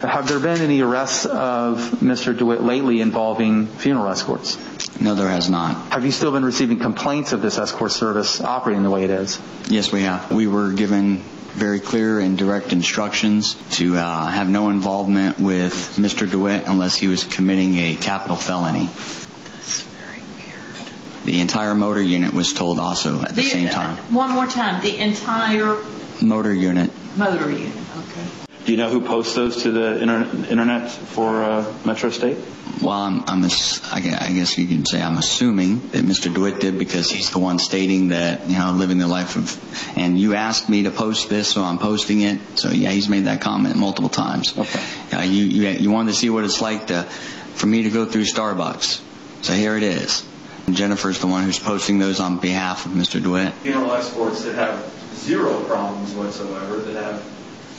Have there been any arrests of Mr. DeWitt lately involving funeral escorts? No, there has not. Have you still been receiving complaints of this escort service operating the way it is? Yes, we have. We were given very clear and direct instructions to have no involvement with Mr. DeWitt unless he was committing a capital felony. That's very weird. The entire motor unit was told also at the same time. One more time. The entire motor unit. Motor unit. Okay. Do you know who posts those to the internet for Metro State? Well, I guess you can say I'm assuming that Mr. DeWitt did because he's the one stating that, living the life of, and you asked me to post this, so I'm posting it. So yeah, he's made that comment multiple times. Okay. You wanted to see what it's like for me to go through Starbucks. So here it is. And Jennifer's the one who's posting those on behalf of Mr. DeWitt. Funeral escorts that have zero problems whatsoever, that have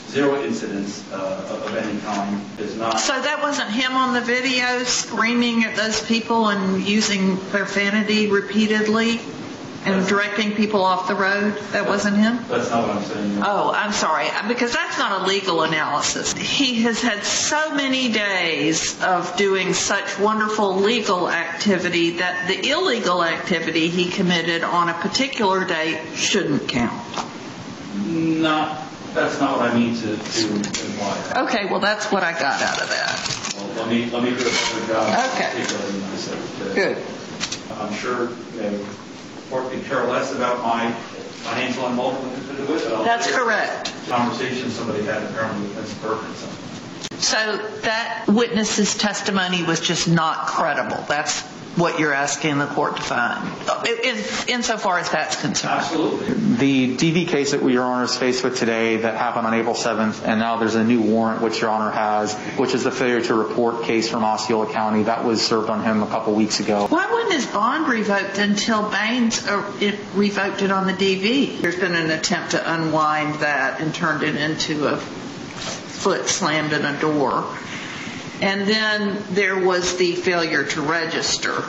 zero incidents of any kind is not. So that wasn't him on the video screaming at those people and using profanity repeatedly and directing people off the road? That wasn't him? That's not what I'm saying. Oh, I'm sorry, because that's not a legal analysis. He has had so many days of doing such wonderful legal activity that the illegal activity he committed on a particular day shouldn't count. That's not what I mean to imply. Okay, well, that's what I got out of that. Well, let me do a better job. Okay. Good. I'm sure the court could care less about my financial involvement with it. That's correct. Conversation somebody had apparently with Ms. Burke or something. So that witness's testimony was just not credible. That's what you're asking the court to find, insofar as that's concerned. Absolutely. The DV case that Your Honor is faced with today that happened on April 7th, and now there's a new warrant which Your Honor has, which is the failure to report case from Osceola County. That was served on him a couple weeks ago. Why wasn't his bond revoked until Baines revoked it on the DV? There's been an attempt to unwind that and turned it into a foot slammed in a door. And then there was the failure to register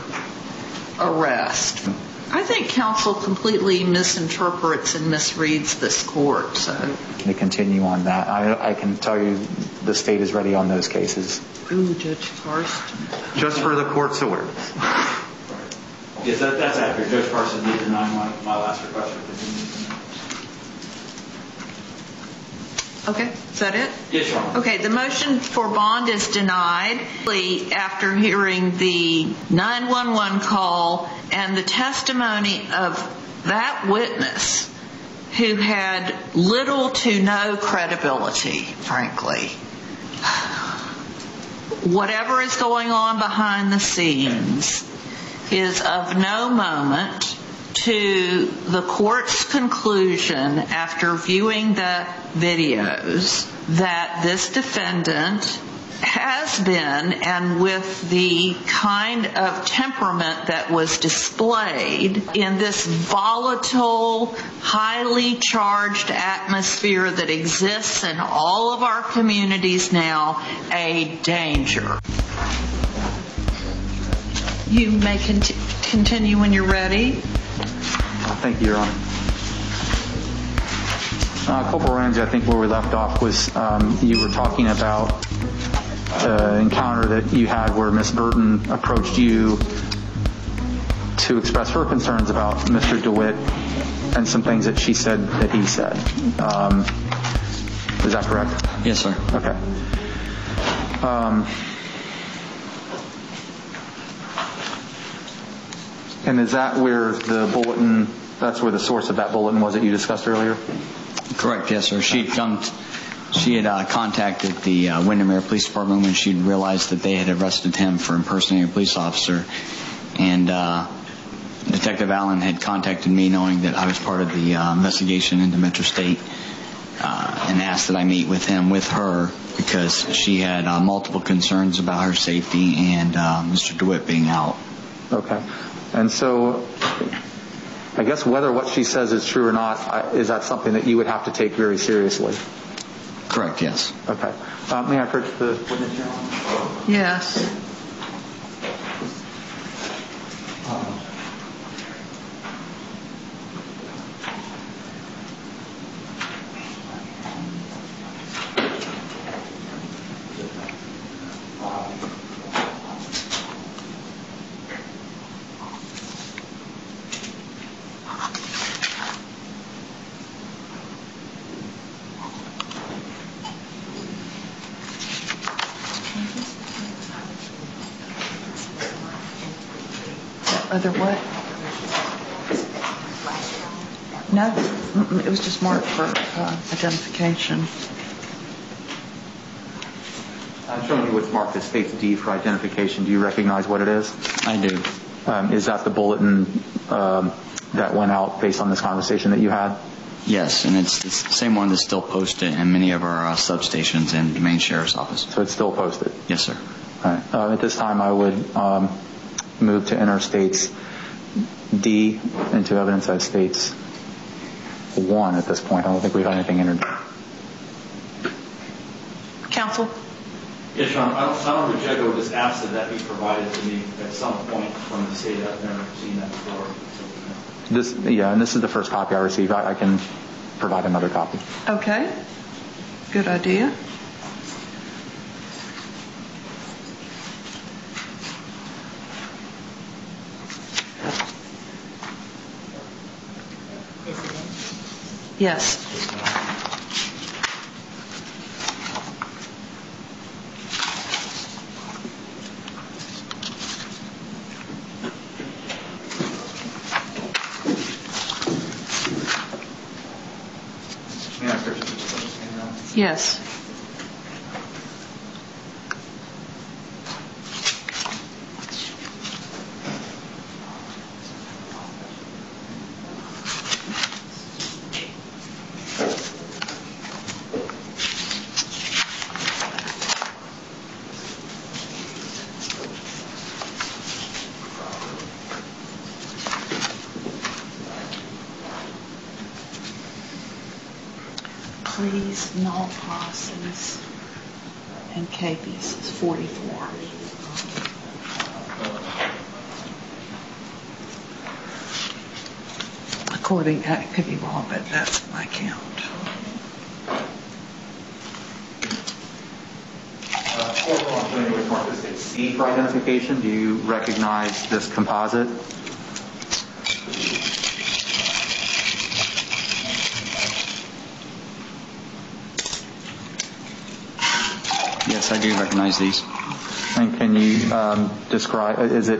arrest. I think counsel completely misinterprets and misreads this court. So to continue on that, I can tell you the state is ready on those cases. Ooh, Judge Carson. Just for the court's awareness. Yes, that's accurate. Judge Carson did deny my last request for continuance. Okay, is that it? Yes, Your Honor. Okay, the motion for bond is denied after hearing the 911 call and the testimony of that witness who had little to no credibility, frankly. Whatever is going on behind the scenes is of no moment to the court's conclusion after viewing the videos that this defendant has been, and with the kind of temperament that was displayed in this volatile, highly charged atmosphere that exists in all of our communities now, a danger. You may continue when you're ready. Thank you, Your Honor. Corporal Ramsey, I think where we left off was you were talking about the encounter that you had where Miss Burton approached you to express her concerns about Mr. DeWitt and some things that she said that he said. Is that correct? Yes, sir. Okay. And is that where the bulletin, that's where the source of that bulletin was that you discussed earlier? Correct, yes, sir. She had contacted the Windermere Police Department when she'd realized that they had arrested him for impersonating a police officer. And Detective Allen had contacted me knowing that I was part of the investigation into Metro State and asked that I meet with her because she had multiple concerns about her safety and Mr. DeWitt being out. Okay. And so I guess whether what she says is true or not, is that something that you would have to take very seriously? Correct, yes. Okay. May I approach the witness, Your Honor? Yes. Other what? No, it was just marked for identification. I'm showing you what's marked as States D for identification. Do you recognize what it is? I do. Is that the bulletin that went out based on this conversation that you had? Yes, and it's the same one that's still posted in many of our substations and the main sheriff's office. So it's still posted? Yes, sir. All right. At this time, I would move to enter States D into evidence as States 1 at this point. I don't think we've got anything entered. Counsel? Yes, Your Honor. I don't reject or just ask that that be provided to me at some point from the state. I've never seen that before. And this is the first copy I received. I can provide another copy. Okay. Good idea. Yes. Yes. Please, null process and capias is 44. According, I could be wrong, but that's my count. With marked as States C for identification, do you recognize this composite? Yes, I do recognize these. And can you describe,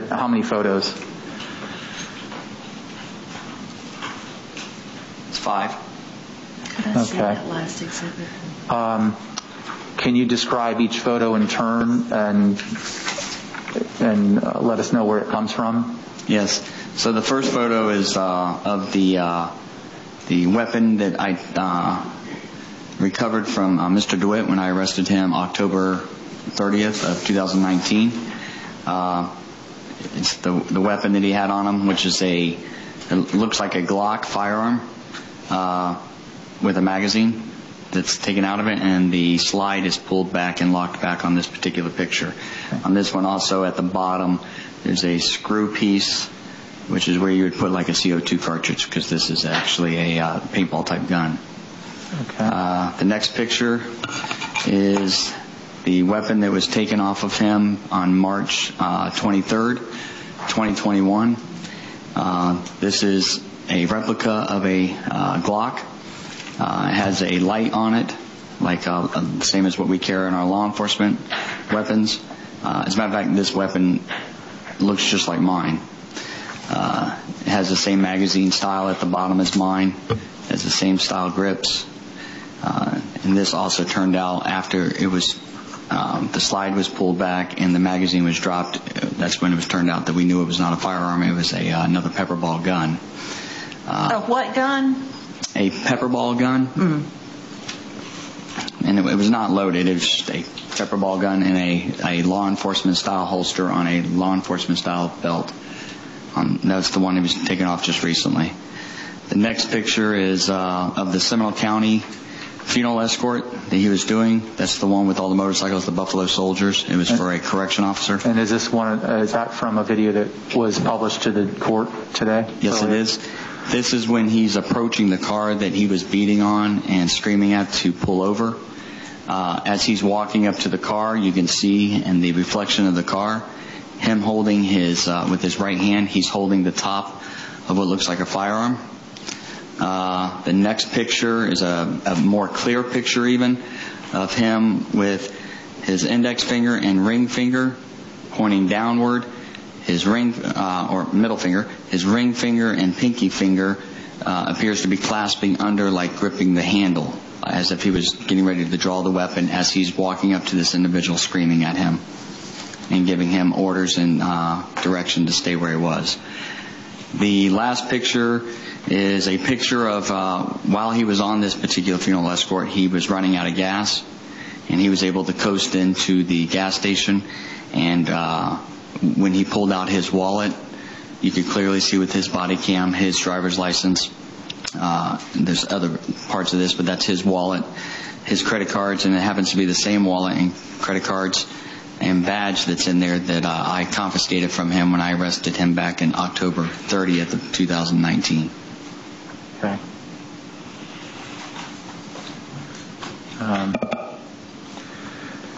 how many photos? It's 5. Could I see that last exhibit? Can you describe each photo in turn and let us know where it comes from? Yes. So the first photo is of the weapon that I recovered from Mr. DeWitt when I arrested him October 30th of 2019. It's the weapon that he had on him, which is it looks like a Glock firearm with a magazine that's taken out of it, and the slide is pulled back and locked back on this particular picture. On this one also at the bottom, there's a screw piece, which is where you would put like a CO2 cartridge, because this is actually a paintball type gun. Okay. The next picture is the weapon that was taken off of him on March 23rd, 2021. This is a replica of a Glock. It has a light on it, like the same as what we carry in our law enforcement weapons. As a matter of fact, this weapon looks just like mine. It has the same magazine style at the bottom as mine. It has the same style grips. And this also turned out after it was the slide was pulled back and the magazine was dropped. That's when it was turned out that we knew it was not a firearm. It was another pepper ball gun. A what gun? A pepper ball gun. Mm. And it was not loaded. It was just a pepper ball gun in a law enforcement style holster on a law enforcement style belt. That's the one that was taken off just recently. The next picture is of the Seminole County funeral escort that he was doing. That's the one with all the motorcycles, the Buffalo Soldiers. It was for a correction officer. And is that from a video that was published to the court today? Yes, it is. This is when he's approaching the car that he was beating on and screaming at to pull over. As he's walking up to the car, you can see in the reflection of the car, him holding with his right hand, he's holding the top of what looks like a firearm. The next picture is a more clear picture even of him with his index finger and ring finger pointing downward. his ring or middle finger, his ring finger and pinky finger appears to be clasping under, like gripping the handle, as if he was getting ready to draw the weapon as he's walking up to this individual screaming at him and giving him orders and direction to stay where he was. The last picture is a picture of while he was on this particular funeral escort, he was running out of gas, and he was able to coast into the gas station, and when he pulled out his wallet, you could clearly see with his body cam his driver's license. There's other parts of this, but that's his wallet, his credit cards, and it happens to be the same wallet and credit cards and badge that's in there that I confiscated from him when I arrested him back in October 30th of 2019. Okay.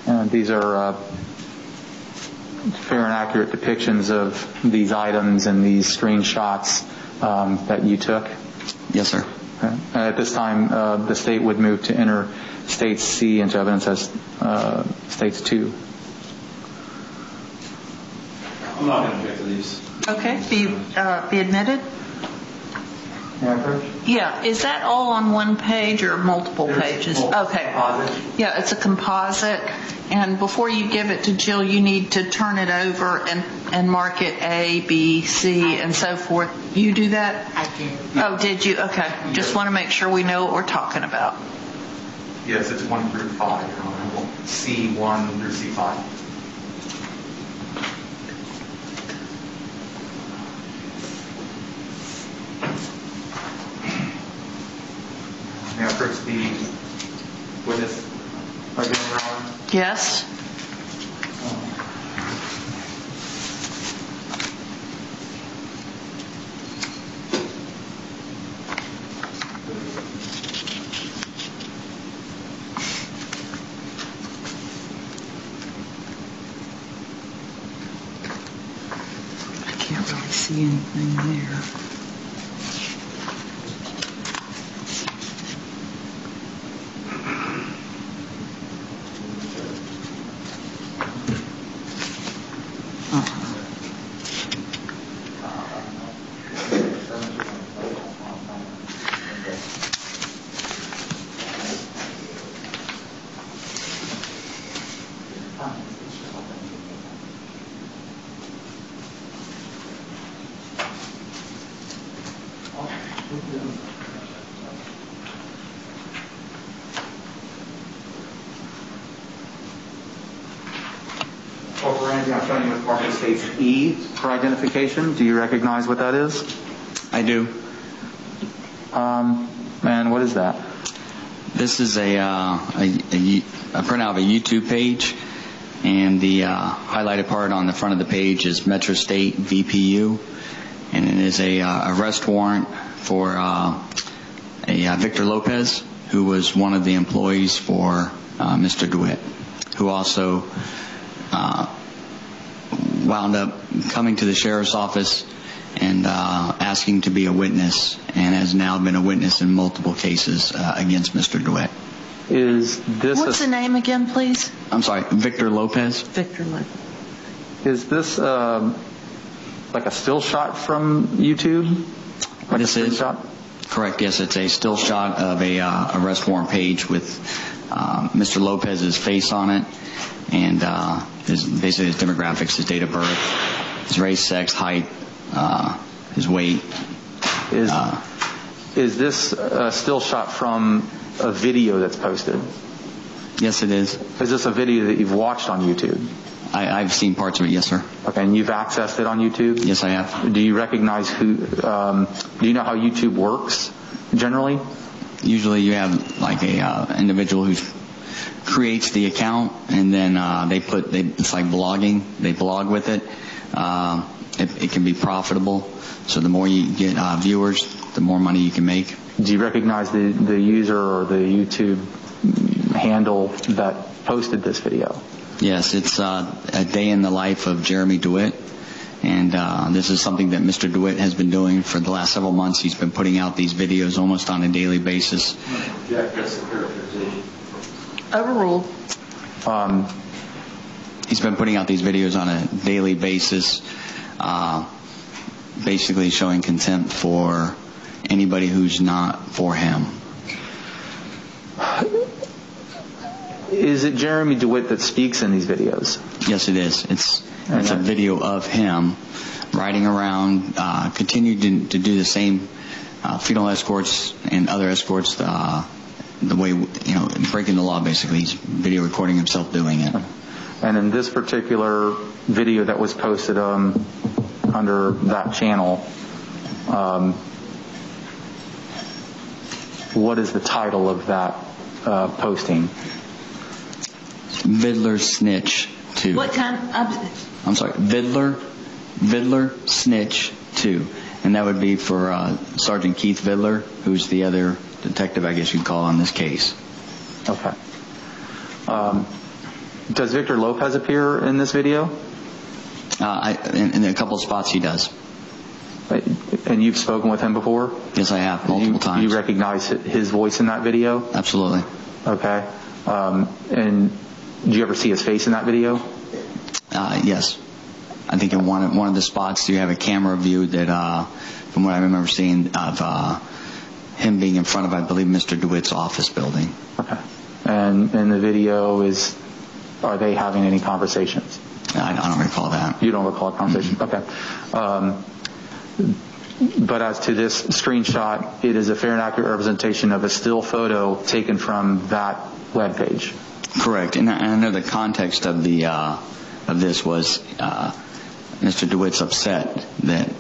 And these are fair and accurate depictions of these items and these screenshots that you took? Yes, sir. Okay. At this time, the state would move to enter States C into evidence as States 2. I'm not going to object to these. Okay, be admitted? Yeah, is that all on one page or multiple pages? Okay. Composite. Yeah, it's a composite. And before you give it to Jill, you need to turn it over and mark it A, B, C, and so forth. You do that? I did. Oh, did you? Okay. Just want to make sure we know what we're talking about. Yes, it's 1 through 5. C1 through C5. May I approach the witness again, Your Honor? Yes? I can't really see anything there. I'm showing you with marker States E for identification. Do you recognize what that is? I do. And what is that? This is a printout of a YouTube page, and the highlighted part on the front of the page is Metro State VPU, and it is a arrest warrant for a Victor Lopez, who was one of the employees for Mr. DeWitt, who also wound up coming to the sheriff's office and asking to be a witness, and has now been a witness in multiple cases against Mr. DeWitt. Is this What's the name again, please? I'm sorry, Victor Lopez. Victor Lopez. Is this like a still shot from YouTube? Like This a is screenshot? correct. Yes, it's a still shot of a arrest warrant page with Mr. Lopez's face on it, and basically his demographics, his date of birth, his race, sex, height, his weight. Is this still shot from a video that's posted? Yes, it is. Is this a video that you've watched on YouTube? I've seen parts of it, yes, sir. Okay, and you've accessed it on YouTube? Yes, I have. Do you recognize who, do you know how YouTube works generally? Usually you have like a individual who creates the account, and then it's like blogging. They blog with it. It can be profitable. So the more you get viewers, the more money you can make. Do you recognize the user or the YouTube handle that posted this video? Yes, it's a day in the life of Jeremy DeWitt, and this is something that Mr. DeWitt has been doing for the last several months. He's been putting out these videos almost on a daily basis. Jack, that's the characterization. Overruled. He's been putting out these videos on a daily basis, basically showing contempt for anybody who's not for him. Is it Jeremy DeWitt that speaks in these videos? Yes, it is. It's a video of him riding around, continued to do the same funeral escorts and other escorts the way, breaking the law, basically. He's video recording himself doing it. And in this particular video that was posted under that channel, what is the title of that posting? Vidler Snitch 2. What kind I'm sorry, Vidler Snitch 2. And that would be for Sergeant Keith Vidler, who's the other detective, I guess you'd call, on this case. Okay. Does Victor Lopez appear in this video? In a couple of spots he does. And you've spoken with him before? Yes, I have, multiple times. You recognize his voice in that video? Absolutely. Okay. And did you ever see his face in that video? Yes. I think in one of the spots you have a camera view that, from what I remember seeing, of him being in front of, I believe, Mr. DeWitt's office building. Okay. And in the video, are they having any conversations? I don't recall that. You don't recall a conversation? Mm-hmm. Okay. But as to this screenshot, it is a fair and accurate representation of a still photo taken from that webpage. Correct. And I know the context of this was Mr. DeWitt's upset that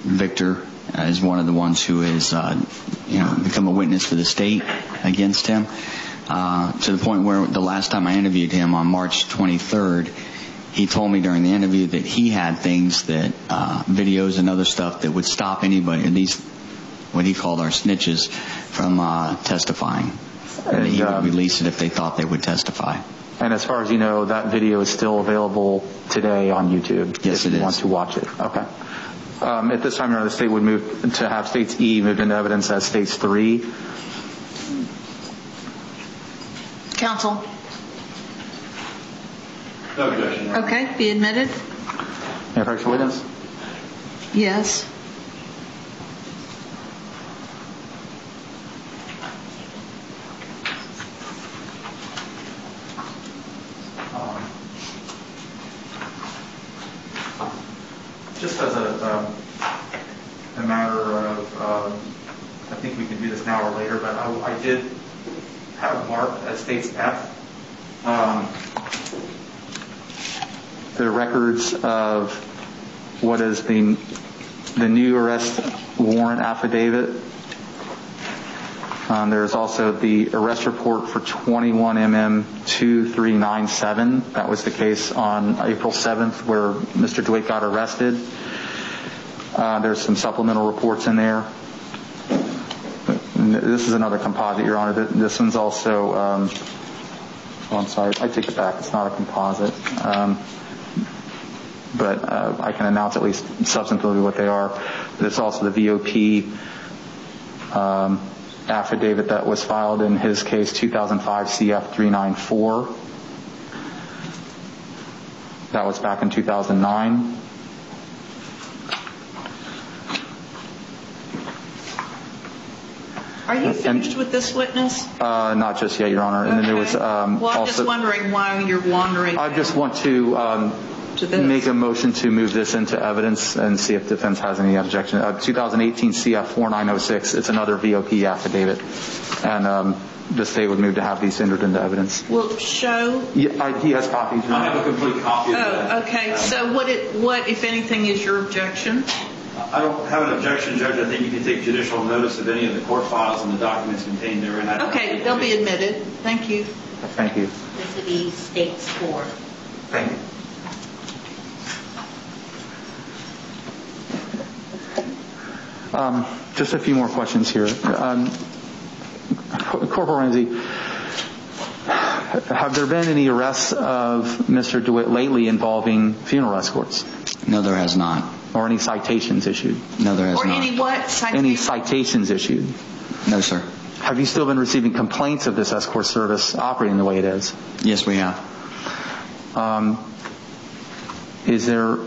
Victor is one of the ones who has become a witness for the state against him, to the point where the last time I interviewed him on March 23rd, he told me during the interview that he had things that videos and other stuff that would stop anybody, at least what he called our snitches, from testifying. And he would release it if they thought they would testify. And as far as you know, that video is still available today on YouTube. Yes, if it you want is. to watch it. Okay. At this time, the state would move to have States E moved into evidence as States 3. Counsel? No objection. Okay, be admitted? Any factual witness? Yes. Just as a matter of, I think we can do this now or later, but I did have marked as States F the records of what is the new arrest warrant affidavit. There's also the arrest report for 21MM2397. That was the case on April 7th where Mr. DeWitt got arrested. There's some supplemental reports in there. This is another composite, Your Honor. This one's also, I'm sorry, I take it back. It's not a composite. But I can announce at least substantively what they are. There's also the VOP affidavit that was filed in his case, 2005 CF 394. That was back in 2009. Are you finished with this witness? Not just yet, Your Honor. And then there was well, I'm just wondering why you're wandering. I just want to make a motion to move this into evidence and see if defense has any objection. 2018 CF 4906. It's another VOP affidavit, and the state would move to have these entered into evidence. Will show. Yeah, he has copies. I have a complete copy of that. Oh, okay. So what, if anything, is your objection? I don't have an objection, Judge. I think you can take judicial notice of any of the court files and the documents contained therein. Okay, they'll be admitted. Thank you. Thank you. This would be States 4. Thank you. Just a few more questions here. Corporal Ramsey, have there been any arrests of Mr. DeWitt lately involving funeral escorts? No, there has not. Or any citations issued? No, there has Or not. any what? Any citations issued? No, sir. Have you still been receiving complaints of this escort service operating the way it is? Yes, we have. Is there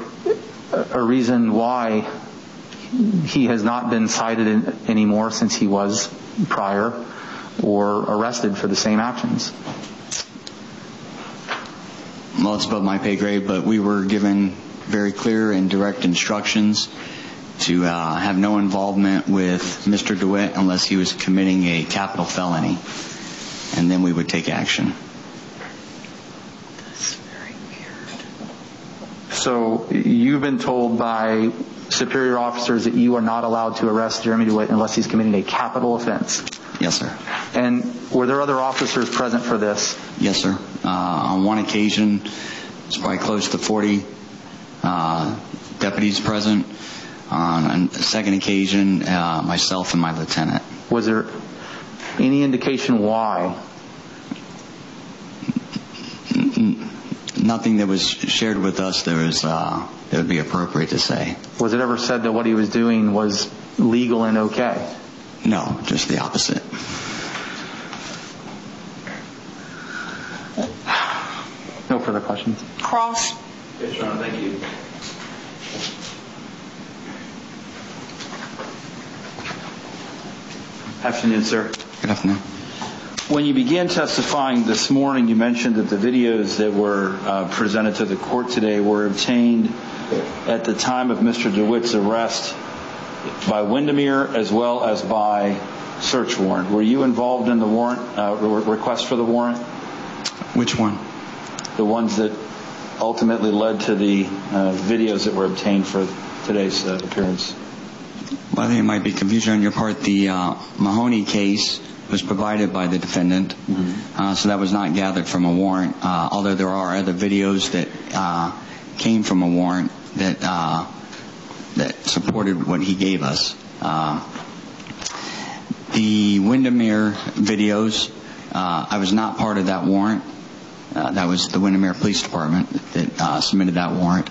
a reason why he has not been cited anymore since he was prior or arrested for the same actions? Well, it's above my pay grade, but we were given very clear and direct instructions to have no involvement with Mr. DeWitt unless he was committing a capital felony, and then we would take action. That's very weird. So you've been told by superior officers that you are not allowed to arrest Jeremy DeWitt unless he's committing a capital offense? Yes, sir. And were there other officers present for this? Yes, sir. On one occasion, it's probably close to 40 deputies present. On a second occasion, myself and my lieutenant. Was there any indication why? Nothing that was shared with us that would be appropriate to say. Was it ever said that what he was doing was legal and okay? No, just the opposite. No further questions. Cross. Yes, Your Honor, thank you. Afternoon, sir. Good afternoon. When you began testifying this morning, you mentioned that the videos that were presented to the court today were obtained at the time of Mr. DeWitt's arrest by Windermere as well as by search warrant. Were you involved in the warrant, request for the warrant? Which one? The ones that ultimately led to the videos that were obtained for today's appearance. Well, I think it might be confusion on your part. The Mahoney case was provided by the defendant, so that was not gathered from a warrant, although there are other videos that came from a warrant that supported what he gave us. The Windermere videos, I was not part of that warrant. That was the Windermere Police Department that submitted that warrant.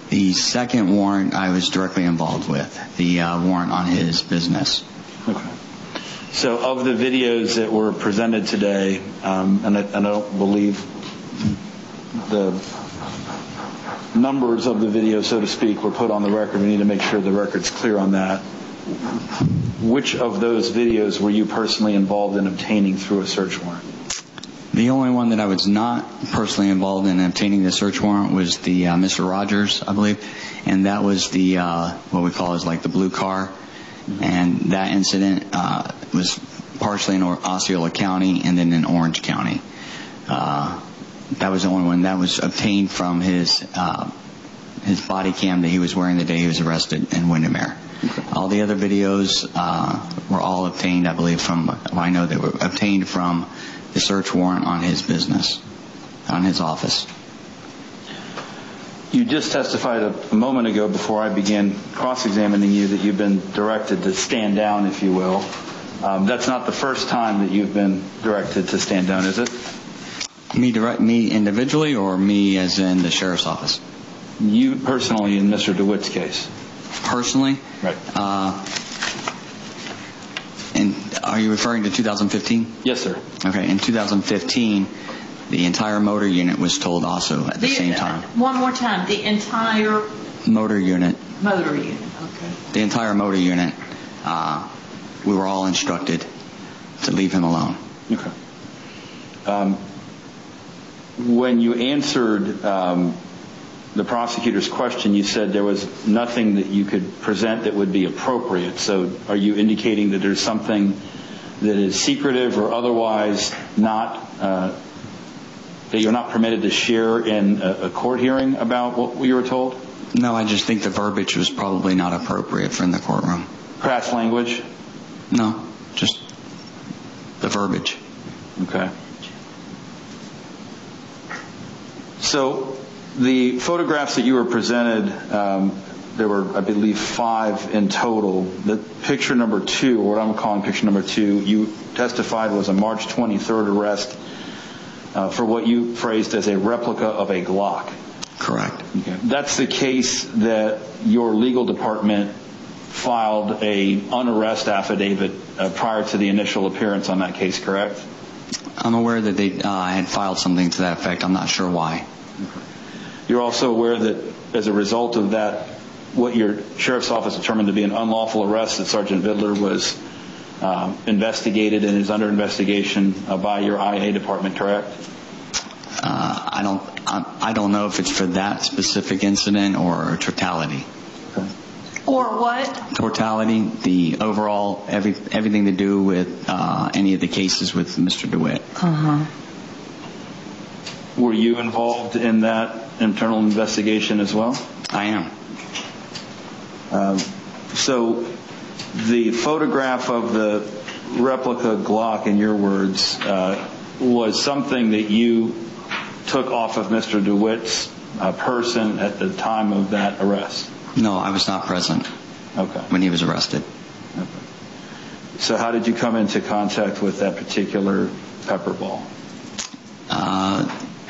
The second warrant I was directly involved with, the warrant on his business. Okay. So of the videos that were presented today, and I don't believe the numbers of the videos, so to speak, were put on the record. We need to make sure the record's clear on that. Which of those videos were you personally involved in obtaining through a search warrant? The only one that I was not personally involved in obtaining the search warrant was the Mr. Rogers, I believe, and that was the what we call is like the blue car, and that incident was partially in Osceola County and then in Orange County. That was the only one that was obtained from his body cam that he was wearing the day he was arrested in Windermere. Okay. All the other videos were all obtained, I believe, I know they were obtained from the search warrant on his business, on his office. You just testified a moment ago before I began cross-examining you that you've been directed to stand down, if you will. That's not the first time that you've been directed to stand down, is it? Me individually, or me as in the sheriff's office? You personally in Mr. DeWitt's case. Personally? Right. And are you referring to 2015? Yes, sir. Okay. In 2015, the entire motor unit was told also at the same time. One more time. The entire motor unit. Motor unit. Okay. The entire motor unit. We were all instructed to leave him alone. Okay. When you answered the prosecutor's question, you said there was nothing that you could present that would be appropriate. So are you indicating that there's something that is secretive or otherwise not, that you're not permitted to share in a court hearing about what you were told? No, I just think the verbiage was probably not appropriate for in the courtroom. Crass language? No, just the verbiage. Okay. So the photographs that you were presented, there were, I believe, 5 in total. The picture number 2, or what I'm calling picture number 2, you testified was a March 23rd arrest for what you phrased as a replica of a Glock. Correct. Okay. That's the case that your legal department filed a unarrest affidavit prior to the initial appearance on that case, correct? I'm aware that they had filed something to that effect. I'm not sure why. You're also aware that as a result of that, what your sheriff's office determined to be an unlawful arrest, that Sergeant Vidler was investigated and is under investigation by your IA department, correct? I don't know if it's for that specific incident or totality. Okay. Or what? Totality, the overall, everything to do with any of the cases with Mr. DeWitt. Were you involved in that internal investigation as well? I am. So the photograph of the replica Glock, in your words, was something that you took off of Mr. DeWitt's person at the time of that arrest? No, I was not present when he was arrested. Okay. So how did you come into contact with that particular pepper ball?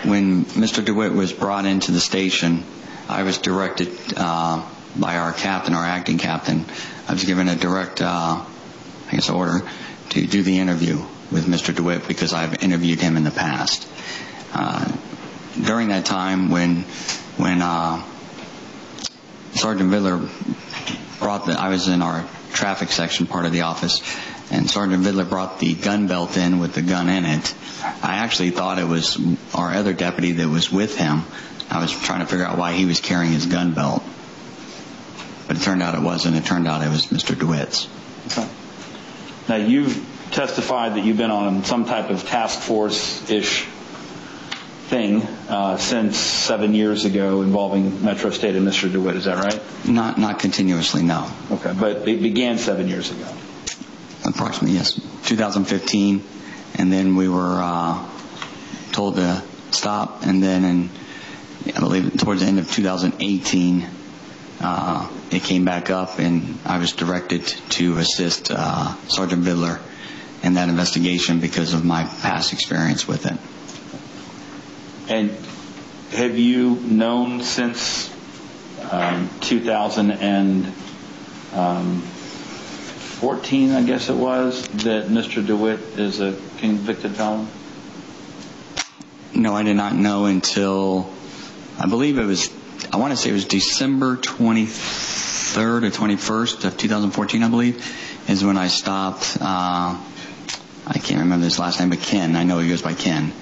When Mr. DeWitt was brought into the station, I was directed by our captain, our acting captain. I was given a direct, order to do the interview with Mr. DeWitt because I've interviewed him in the past. During that time, when Sergeant Vidler I was in our traffic section part of the office, and Sergeant Vidler brought the gun belt in with the gun in it. I actually thought it was our other deputy that was with him. I was trying to figure out why he was carrying his gun belt. But it turned out it wasn't. It turned out it was Mr. DeWitt's. Okay. Now, you've testified that you've been on some type of task force-ish thing since 7 years ago involving Metro State and Mr. DeWitt. Is that right? Not continuously, no. Okay, but it began 7 years ago. Approximately, yes. 2015, and then we were told to stop, and then I believe towards the end of 2018, it came back up, and I was directed to assist Sergeant Vidler in that investigation because of my past experience with it. And have you known since 2014, I guess it was, that Mr. DeWitt is a convicted felon? No, I did not know until, I believe it was, I want to say it was December 23rd or 21st of 2014, I believe, is when I stopped, I can't remember his last name, but Ken, I know he goes by Ken,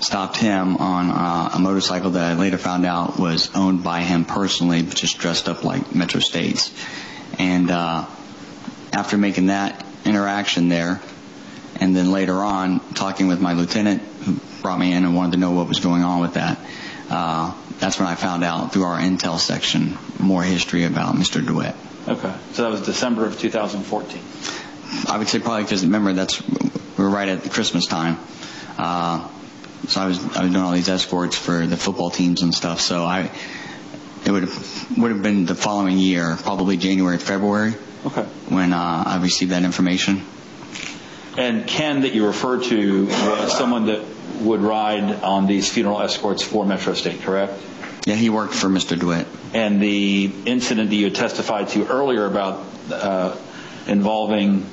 stopped him on a motorcycle that I later found out was owned by him personally, just dressed up like Metro State's. And after making that interaction there, and then later on talking with my lieutenant who brought me in and wanted to know what was going on with that, that's when I found out through our intel section more history about Mr. DeWitt. Okay, so that was December of 2014. I would say probably because, remember, we were right at the Christmas time. So I was doing all these escorts for the football teams and stuff. So it would have been the following year, probably January, February, when I received that information. And Ken that you referred to was someone that would ride on these funeral escorts for Metro State, correct? Yeah, he worked for Mr. DeWitt. And the incident that you had testified to earlier about involving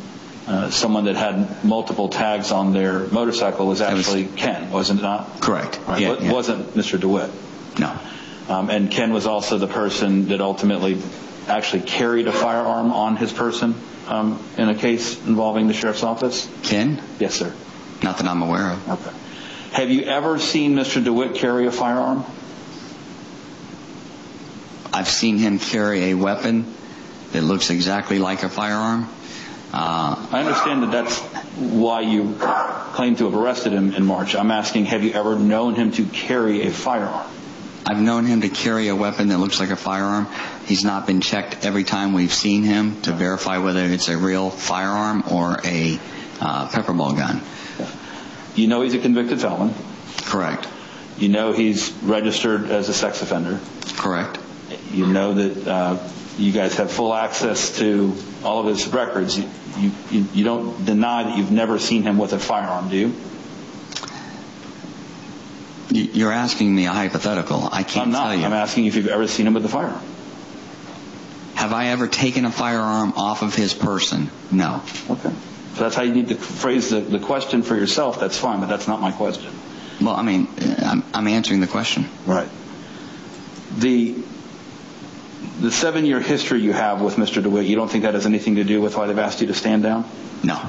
someone that had multiple tags on their motorcycle was actually Ken, wasn't it not? Correct. Right. Yeah, It wasn't Mr. DeWitt. No. And Ken was also the person that ultimately actually carried a firearm on his person in a case involving the sheriff's office? Ken? Yes, sir. Not that I'm aware of. Okay. Have you ever seen Mr. DeWitt carry a firearm? I've seen him carry a weapon that looks exactly like a firearm. I understand that that's why you claim to have arrested him in March. I'm asking, have you ever known him to carry a firearm? I've known him to carry a weapon that looks like a firearm. He's not been checked every time we've seen him to verify whether it's a real firearm or a pepperball gun. You know he's a convicted felon. Correct. You know he's registered as a sex offender. Correct. You know that you guys have full access to all of his records. You don't deny that you've never seen him with a firearm, do you? You're asking me a hypothetical. I can't tell you. I'm asking if you've ever seen him with a firearm. Have I ever taken a firearm off of his person? No. Okay. So that's how you need to phrase the question for yourself. That's fine, but that's not my question. Well, I mean, I'm answering the question. Right. The 7-year history you have with Mr. DeWitt, you don't think that has anything to do with why they've asked you to stand down? No.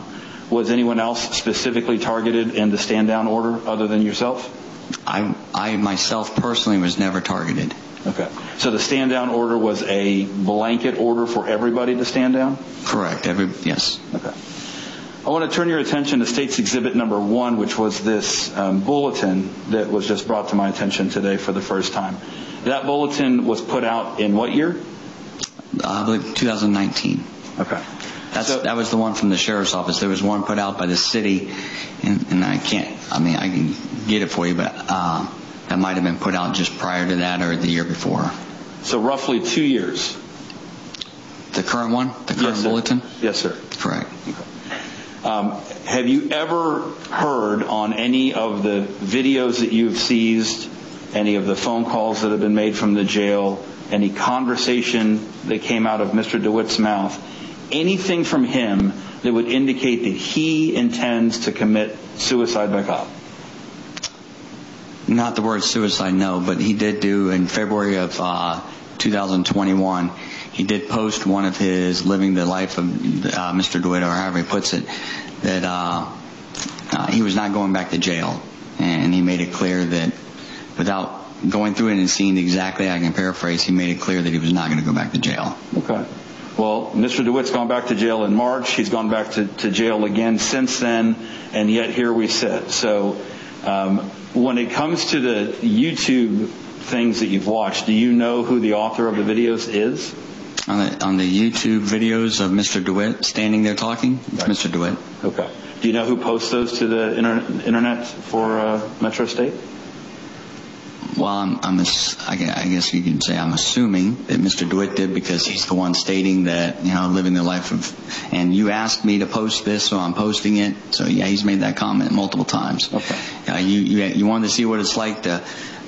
Was anyone else specifically targeted in the stand down order other than yourself? I myself personally was never targeted. Okay. So the stand down order was a blanket order for everybody to stand down? Correct. Yes. Okay. I want to turn your attention to State's Exhibit number 1, which was this bulletin that was just brought to my attention today for the first time. That bulletin was put out in what year? I believe 2019. Okay. That was the one from the sheriff's office. There was one put out by the city, and I can get it for you, but that might have been put out just prior to that or the year before. So roughly 2 years. The current one? The current bulletin? Yes, sir. Correct. Okay. Have you ever heard on any of the videos that you've seized, any of the phone calls that have been made from the jail, any conversation that came out of Mr. DeWitt's mouth, anything from him that would indicate that he intends to commit suicide by cop? Not the word suicide, no, but he did do in February of 2021, he did post one of his living the life of Mr. DeWitt, or however he puts it, that he was not going back to jail. And he made it clear that without going through it and seeing exactly, I can paraphrase, he made it clear that he was not going to go back to jail. Okay. Well, Mr. DeWitt's gone back to jail in March. He's gone back to jail again since then, and yet here we sit. So when it comes to the YouTube things that you've watched, do you know who the author of the videos is? On the YouTube videos of Mr. DeWitt standing there talking, it's right. Mr. DeWitt. Okay. Do you know who posts those to the internet for Metro State? Well, I guess you can say I'm assuming that Mr. DeWitt did, because he's the one stating that, living the life of, and you asked me to post this, so I'm posting it. So yeah, he's made that comment multiple times. Okay. You wanted to see what it's like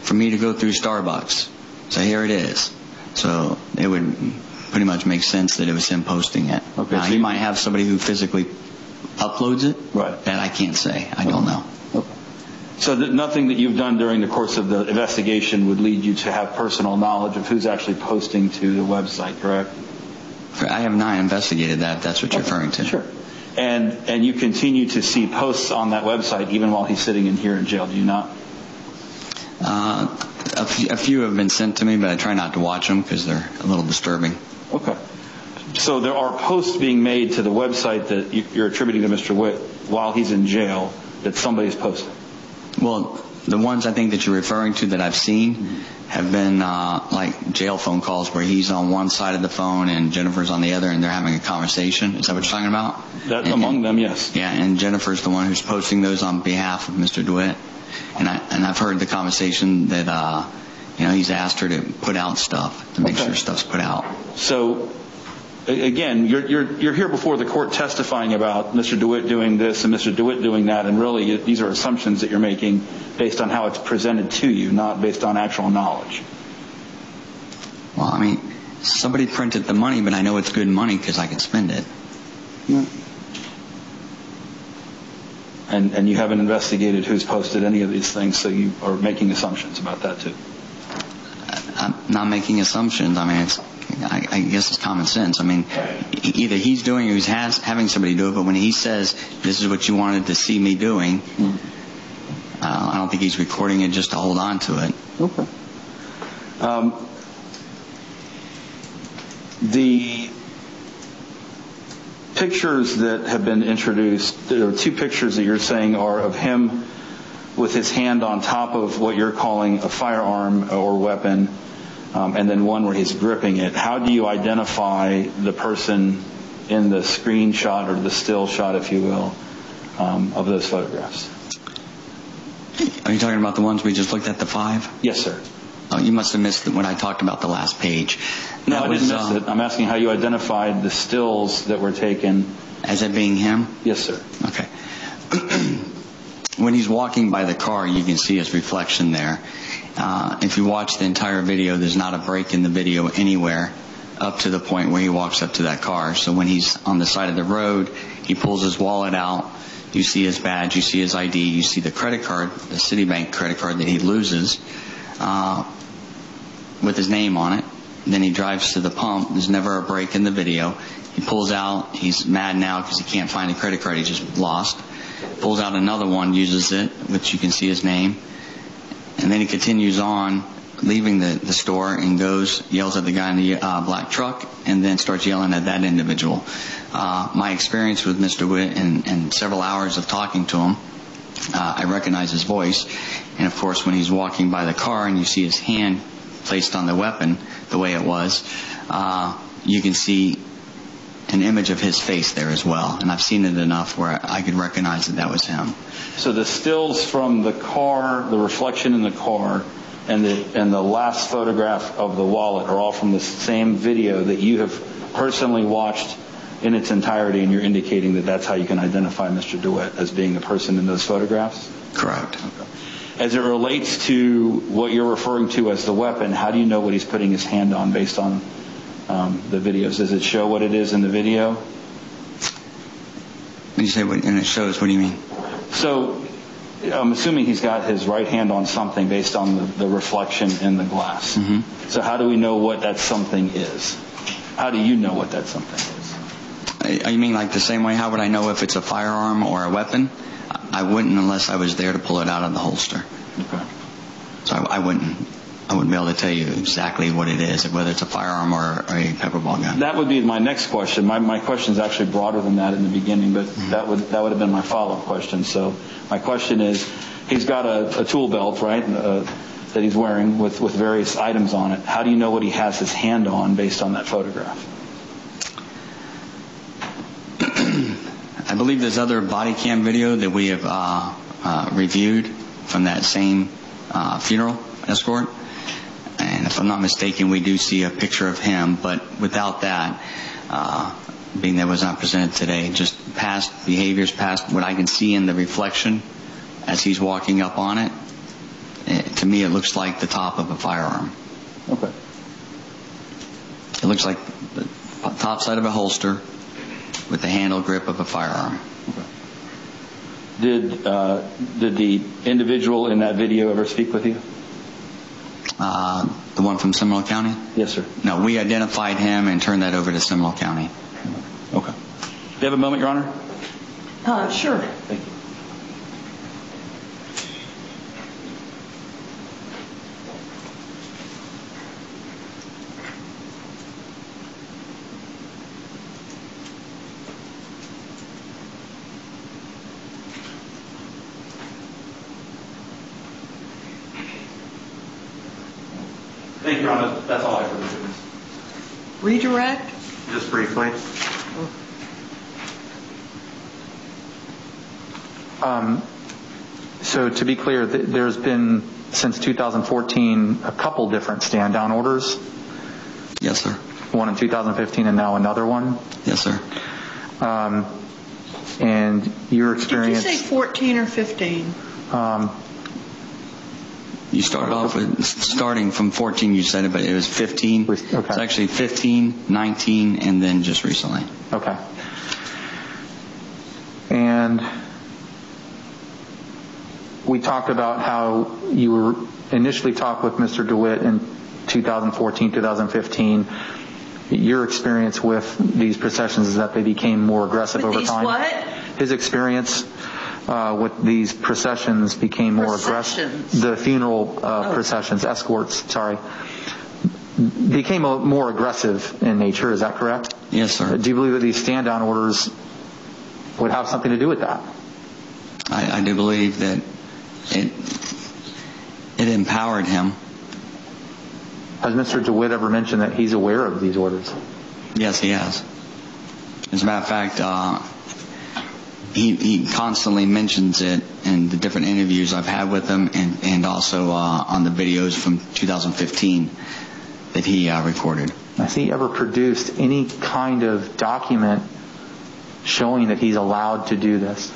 for me to go through Starbucks. So here it is. So it would pretty much make sense that it was him posting it. Okay. Now, he might have somebody who physically uploads it. Right. That I can't say. I don't know. Okay. So nothing that you've done during the course of the investigation would lead you to have personal knowledge of who's actually posting to the website, correct? I have not investigated that, if that's what you're referring to. Sure. And you continue to see posts on that website even while he's sitting in here in jail, do you not? A few have been sent to me, but I try not to watch them because they're a little disturbing. Okay. So there are posts being made to the website that you're attributing to Mr. Witt while he's in jail that somebody's posting? Well, the ones I think that you're referring to that I've seen have been like jail phone calls where he's on one side of the phone and Jennifer's on the other, and they're having a conversation. Is that what you're talking about? Among them, yes. Yeah, and Jennifer's the one who's posting those on behalf of Mr. DeWitt. And I've heard the conversation that he's asked her to put out stuff to make sure stuff's put out. So again, you're here before the court testifying about Mr. DeWitt doing this and Mr. DeWitt doing that, and really these are assumptions that you're making based on how it's presented to you, not based on actual knowledge. Well, somebody printed the money, but I know it's good money because I can spend it. Yeah. And you haven't investigated who's posted any of these things, so you are making assumptions about that too. I'm not making assumptions. I guess it's common sense. Either he's doing it or he's having somebody do it, but when he says, this is what you wanted to see me doing, I don't think he's recording it just to hold on to it. Okay. The pictures that have been introduced, there are two pictures that you're saying are of him with his hand on top of what you're calling a firearm or weapon, and then one where he's gripping it. How do you identify the person in the screenshot or the still shot, if you will, of those photographs? Are you talking about the ones we just looked at, the 5? Yes, sir. Oh, you must have missed what I talked about the last page. No, I didn't miss it. I'm asking how you identified the stills that were taken. As it being him? Yes, sir. Okay. When he's walking by the car, you can see his reflection there. If you watch the entire video, there's not a break in the video anywhere up to the point where he walks up to that car. So when he's on the side of the road, he pulls his wallet out. You see his badge, you see his ID, you see the credit card, the Citibank credit card that he loses. with his name on it. Then he drives to the pump. There's never a break in the video. He pulls out. He's mad now because he can't find a credit card he just lost. Pulls out another one, uses it, which you can see his name. And then he continues on, leaving the store, and goes, yells at the guy in the black truck, and then starts yelling at that individual. My experience with Mr. Witt and several hours of talking to him, I recognize his voice. And of course, when he's walking by the car and you see his hand placed on the weapon the way it was, you can see an image of his face there as well. And I've seen it enough where I could recognize that was him. So the stills from the car, the reflection in the car, and the last photograph of the wallet are all from the same video that you have personally watched in its entirety, and you're indicating that that's how you can identify Mr. DeWitt as being the person in those photographs? Correct. Okay. As it relates to what you're referring to as the weapon, how do you know what he's putting his hand on based on the videos? Does it show what it is in the video? When you say and it shows, what do you mean? So I'm assuming he's got his right hand on something based on the reflection in the glass. Mm-hmm. So how do we know what that something is? How do you know what that something is? You mean like the same way, how would I know if it's a firearm or a weapon? I wouldn't unless I was there to pull it out of the holster. Okay. So I wouldn't be able to tell you exactly what it is, whether it's a firearm or a pepper ball gun. That would be my next question. My question is actually broader than that in the beginning, but that would have been my follow-up question. So my question is, he's got a tool belt, right, that he's wearing with various items on it. How do you know what he has his hand on based on that photograph? I believe there's other body cam video that we have reviewed from that same funeral escort. And if I'm not mistaken, we do see a picture of him. But without that, being that was not presented today, just past behaviors, past what I can see in the reflection as he's walking up on it, to me it looks like the top of a firearm. Okay. It looks like the top side of a holster with the handle grip of a firearm. Okay. Did the individual in that video ever speak with you? The one from Seminole County? Yes, sir. No, we identified him and turned that over to Seminole County. Okay. Do you have a moment, Your Honor? Sure. Thank you. Thank you, Your Honor. That's all I have for this witness. Redirect? Just briefly. So to be clear, there's been, since 2014, a couple different stand-down orders. Yes, sir. One in 2015 and now another one. Yes, sir. And your experience... Did you say 14 or 15? You started off with, starting from 14, you said it, but it was 15. Okay. It's actually 15, 19, and then just recently. Okay. And we talked about how you were initially talked with Mr. DeWitt in 2014, 2015. Your experience with these processions is that they became more aggressive over time. What? His experience with these processions became more aggressive. The funeral processions, escorts, became more aggressive in nature. Is that correct? Yes, sir. Do you believe that these stand-down orders would have something to do with that? I do believe that it empowered him. Has Mr. DeWitt ever mentioned that he's aware of these orders? Yes, he has. As a matter of fact, he constantly mentions it in the different interviews I've had with him, and also on the videos from 2015 that he recorded. Has he ever produced any kind of document showing that he's allowed to do this?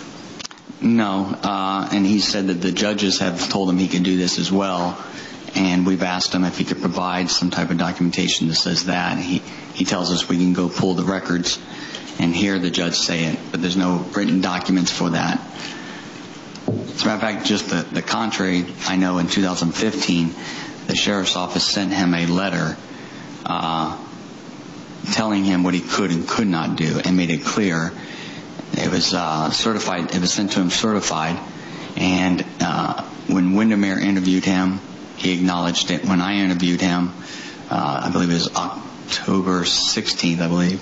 No, and he said that the judges have told him he can do this as well, and we've asked him if he could provide some type of documentation that says that. He tells us we can go pull the records and hear the judge say it, but there's no written documents for that. As a matter of fact, just the contrary, I know in 2015, the sheriff's office sent him a letter telling him what he could and could not do, and made it clear. It was certified. It was sent to him certified, and when Windermere interviewed him, he acknowledged it. When I interviewed him, I believe it was October 16th, I believe,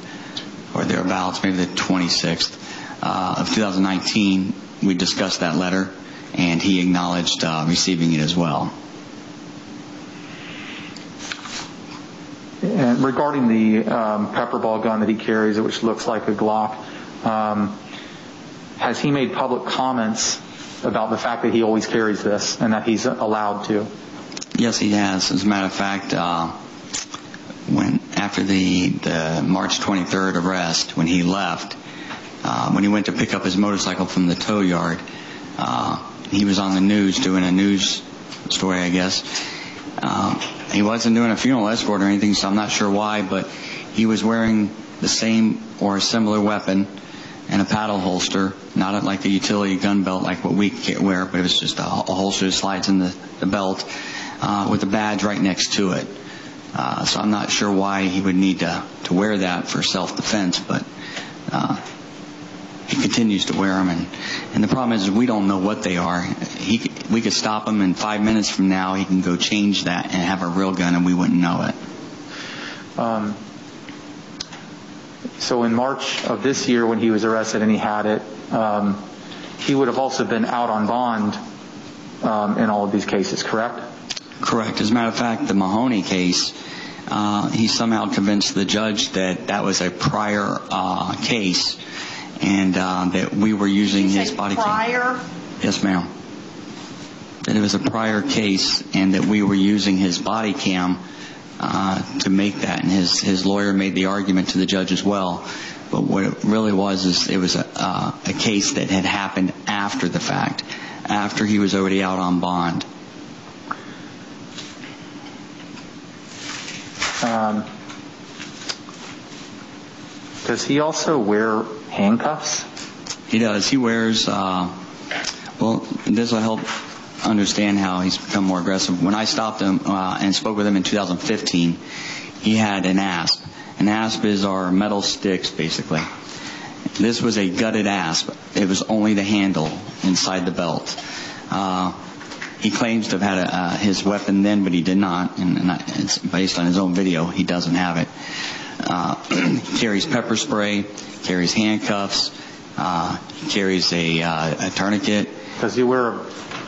or thereabouts, maybe the 26th of 2019, we discussed that letter, and he acknowledged receiving it as well. And regarding the pepper ball gun that he carries, which looks like a Glock, has he made public comments about the fact that he always carries this and that he's allowed to? Yes, he has. As a matter of fact, after the March 23rd arrest, when he left, when he went to pick up his motorcycle from the tow yard, he was on the news doing a news story, I guess. He wasn't doing a funeral escort or anything, so I'm not sure why, but he was wearing the same or a similar weapon and a paddle holster, not like a utility gun belt like what we wear, but it was just a holster that slides in the belt with a badge right next to it. So I'm not sure why he would need to wear that for self-defense, but he continues to wear them. And the problem is we don't know what they are. We could stop him, and 5 minutes from now he can go change that and have a real gun, and we wouldn't know it. So in March of this year when he was arrested and he had it, he would have also been out on bond in all of these cases, correct? Correct. As a matter of fact, the Mahoney case, he somehow convinced the judge that that was a prior case, and that we were using his body cam. Prior? Yes, ma'am. That it was a prior case and that we were using his body cam to make that, and his lawyer made the argument to the judge as well. But what it really was is it was a case that had happened after the fact, after he was already out on bond. Does he also wear handcuffs? He does. He wears, well, this will help understand how he's become more aggressive. When I stopped him and spoke with him in 2015, he had an asp. An asp is our metal sticks, basically. This was a gutted asp. It was only the handle inside the belt. He claims to have had his weapon then, but he did not. And it's based on his own video. He doesn't have it. He carries pepper spray, carries handcuffs, he carries a tourniquet. Does he wear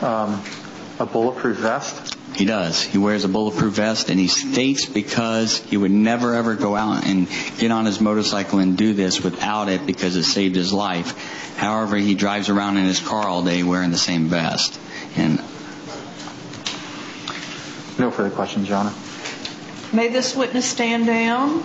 a bulletproof vest? He does. He wears a bulletproof vest, and he states because he would never ever go out and get on his motorcycle and do this without it because it saved his life. However, he drives around in his car all day wearing the same vest. And no further questions, Your Honor. May this witness stand down?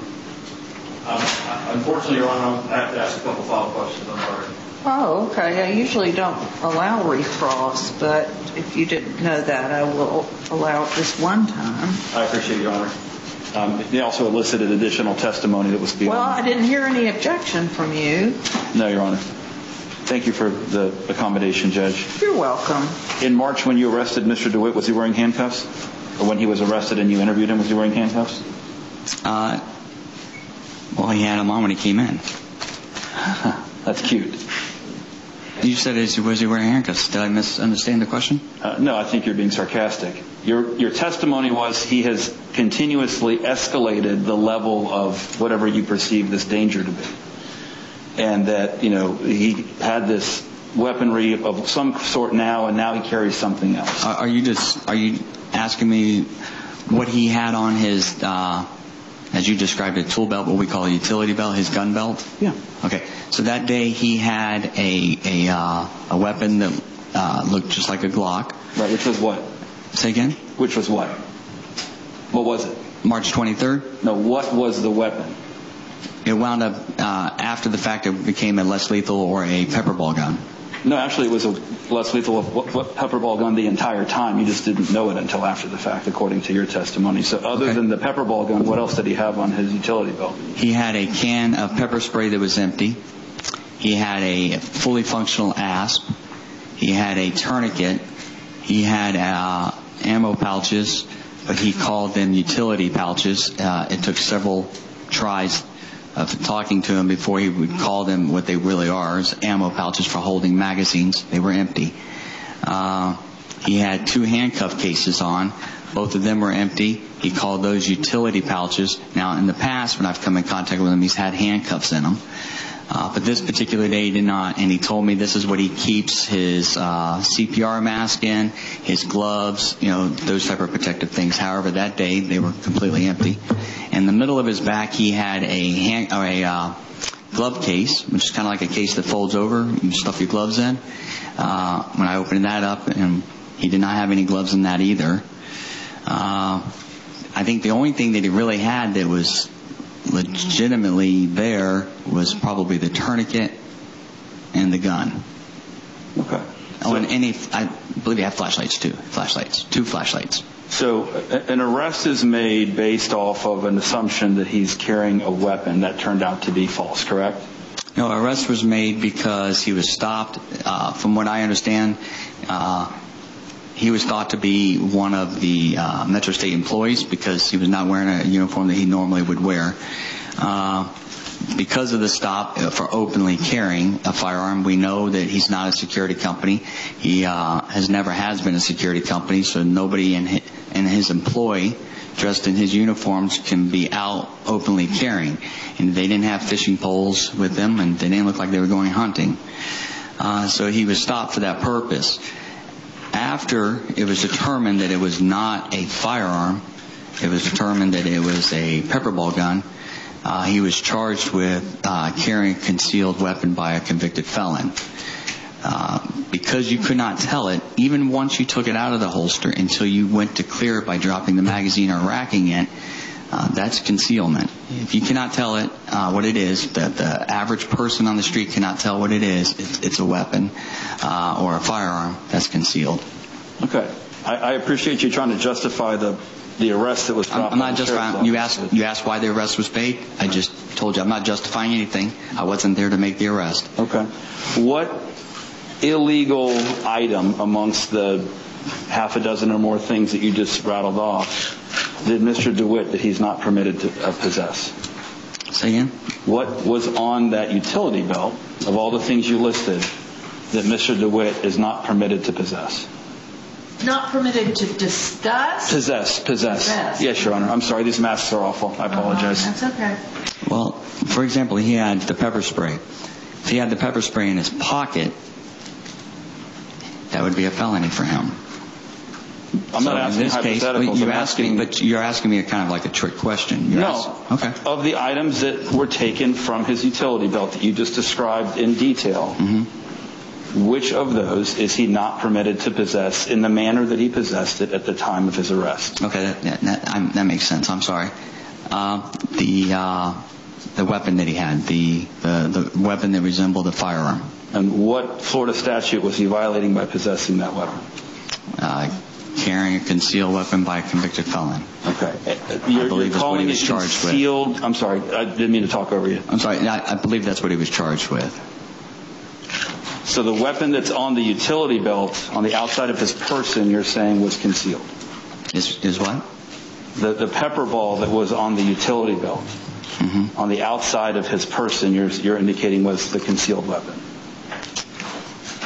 Unfortunately, Your Honor, I have to ask a couple follow-up questions. I'm sorry. Oh, okay. I usually don't allow recross, but if you didn't know that, I will allow it this one time. I appreciate it, Your Honor. They also elicited additional testimony that was beyond. Well, I didn't hear any objection from you. No, Your Honor. Thank you for the accommodation, Judge. You're welcome. In March, when you arrested Mr. DeWitt, was he wearing handcuffs? Or when he was arrested and you interviewed him, was he wearing handcuffs? Well, he had them on when he came in. That's cute. You said, was he wearing handcuffs? Did I misunderstand the question? No, I think you're being sarcastic. Your testimony was he has continuously escalated the level of whatever you perceive this danger to be. And that, he had this weaponry of some sort now, and now he carries something else. Are you asking me what he had on his, as you described it, tool belt, what we call a utility belt, his gun belt? Yeah. Okay. So that day he had a weapon that looked just like a Glock. Right, which was what? Say again? Which was what? What was it? March 23rd? No, what was the weapon? It wound up, after the fact, it became a less lethal or a pepper ball gun. No, actually it was a less lethal pepper ball gun the entire time. You just didn't know it until after the fact, according to your testimony. So other than the pepper ball gun, what else did he have on his utility belt? He had a can of pepper spray that was empty. He had a fully functional asp. He had a tourniquet. He had ammo pouches, he called them utility pouches. It took several tries of talking to him before he would call them what they really are, is ammo pouches for holding magazines. They were empty. He had 2 handcuff cases on. Both of them were empty. He called those utility pouches. Now, in the past, when I've come in contact with him, he's had handcuffs in them. But this particular day he did not, and he told me this is what he keeps his CPR mask in, his gloves, those type of protective things. However, that day they were completely empty. In the middle of his back, he had a glove case, which is kind of like a case that folds over. You stuff your gloves in. When I opened that up, and he did not have any gloves in that either. I think the only thing that he really had that was legitimately there was probably the tourniquet and the gun. Okay. And I believe he had flashlights too. 2 flashlights. So an arrest is made based off of an assumption that he's carrying a weapon that turned out to be false, correct? No, arrest was made because he was stopped. From what I understand, he was thought to be one of the Metro State employees because he was not wearing a uniform that he normally would wear. Because of the stop for openly carrying a firearm, we know that he's not a security company. He never has been a security company, so nobody in his employ dressed in his uniforms can be out openly carrying. And they didn't have fishing poles with them, and they didn't look like they were going hunting. So he was stopped for that purpose. After it was determined that it was not a firearm, it was determined that it was a pepper ball gun, he was charged with carrying a concealed weapon by a convicted felon. Because you could not tell it, even once you took it out of the holster until you went to clear it by dropping the magazine or racking it, that's concealment. If you cannot tell it what it is, that the average person on the street cannot tell what it is, it's a weapon or a firearm, that's concealed. Okay. I appreciate you trying to justify the arrest that was dropped. I'm not justifying. You asked why the arrest was made. I just told you I'm not justifying anything. I wasn't there to make the arrest. Okay. What illegal item amongst the half a dozen or more things that you just rattled off did Mr. DeWitt that he's not permitted to possess? Say again? What was on that utility belt of all the things you listed that Mr. DeWitt is not permitted to possess? Not permitted to discuss? Possess. Yes, Your Honor. I'm sorry. These masks are awful. I apologize. That's okay. Well, for example, he had the pepper spray. If he had the pepper spray in his pocket, that would be a felony for him. I'm not asking hypotheticals. But you're asking me kind of like a trick question. Okay. Of the items that were taken from his utility belt that you just described in detail, which of those is he not permitted to possess in the manner that he possessed it at the time of his arrest? Okay, that makes sense. I'm sorry. The weapon that he had, the weapon that resembled a firearm. And what Florida statute was he violating by possessing that weapon? Carrying a concealed weapon by a convicted felon. Okay. You're calling it concealed. I'm sorry. I didn't mean to talk over you. I'm sorry. I believe that's what he was charged with. So the weapon that's on the utility belt on the outside of his person, you're saying was concealed? Is what? The pepper ball that was on the utility belt on the outside of his person, you're indicating was the concealed weapon.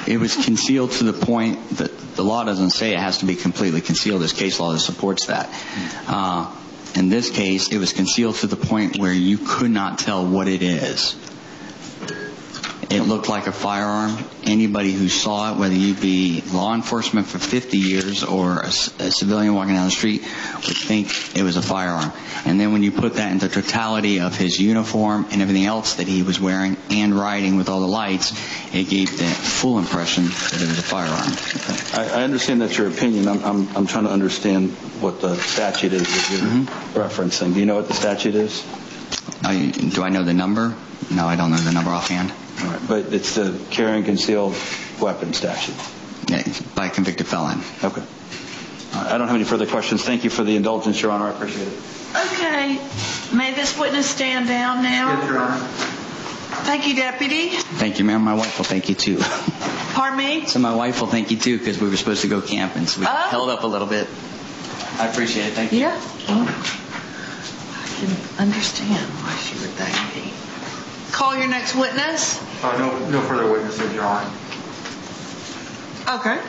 It was concealed to the point that the law doesn't say it has to be completely concealed. There's case law that supports that. In this case, it was concealed to the point where you could not tell what it is. It looked like a firearm. Anybody who saw it, whether you be law enforcement for 50 years or a civilian walking down the street, would think it was a firearm. And then when you put that in the totality of his uniform and everything else that he was wearing and riding with all the lights, it gave the full impression that it was a firearm. Okay. I understand that's your opinion. I'm trying to understand what the statute is that you're referencing. Do you know what the statute is? Do I know the number? No, I don't know the number offhand. All right. But it's the carrying concealed weapon statute. Yeah, by a convicted felon. Okay. I don't have any further questions. Thank you for the indulgence, Your Honor. I appreciate it. Okay. May this witness stand down now? Yes, Your Honor. Thank you, Deputy. Thank you, ma'am. My wife will thank you, too. Pardon me? So my wife will thank you, too, because we were supposed to go camping, so we held up a little bit. I appreciate it. Thank you. Yeah. Well, I can understand why she would thank me. Call your next witness. No further witnesses, Your Honor. Okay.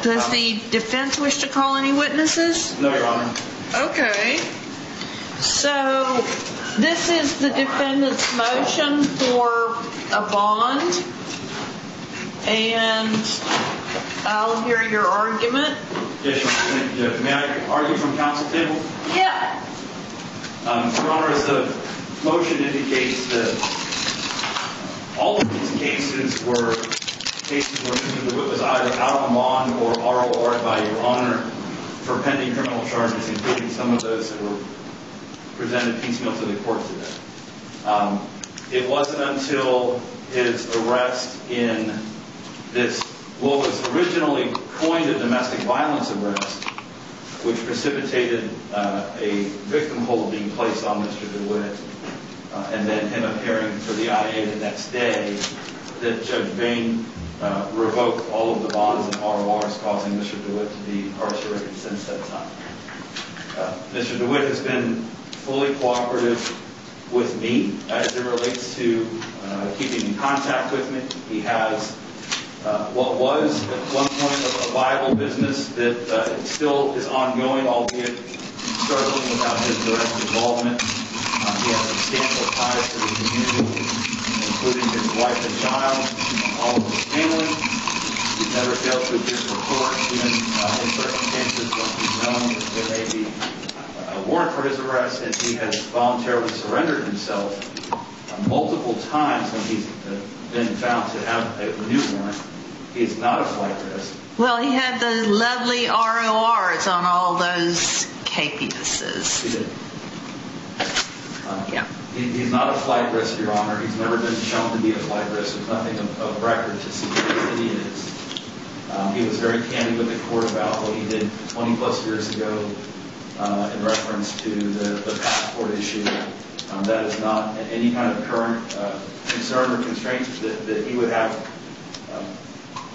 Does the defense wish to call any witnesses? No, Your Honor. Okay. So this is the defendant's motion for a bond, and I'll hear your argument. Yes, Your Honor. Thank you. May I argue from counsel table? Yeah. Your Honor, as the motion indicates, that all of these cases were cases where Mr. DeWitt was either out on bond or ROR'd by Your Honor for pending criminal charges, including some of those that were presented piecemeal to the court today. It wasn't until his arrest in this, what was originally coined a domestic violence arrest, which precipitated a victim hold being placed on Mr. DeWitt, and then him appearing for the IA the next day, that Judge Bain revoked all of the bonds and RORs, causing Mr. DeWitt to be incarcerated since that time. Mr. DeWitt has been fully cooperative with me as it relates to keeping in contact with me. He has what was at one point a viable business that still is ongoing, albeit struggling without his direct involvement. He has substantial ties to the community, including his wife and child, and all of his family. He's never failed to appear for court, even in circumstances when he's known that there may be a warrant for his arrest, and he has voluntarily surrendered himself multiple times when he's been found to have a new warrant. He is not a flight risk. Well, he had those lovely RORs on all those capiuses. He did. Yeah. He's not a flight risk, Your Honor. He's never been shown to be a flight risk. There's nothing of record to suggest that he is. He was very candid with the court about what he did 20 plus years ago in reference to the passport issue. That is not any kind of current concern or constraint that he would have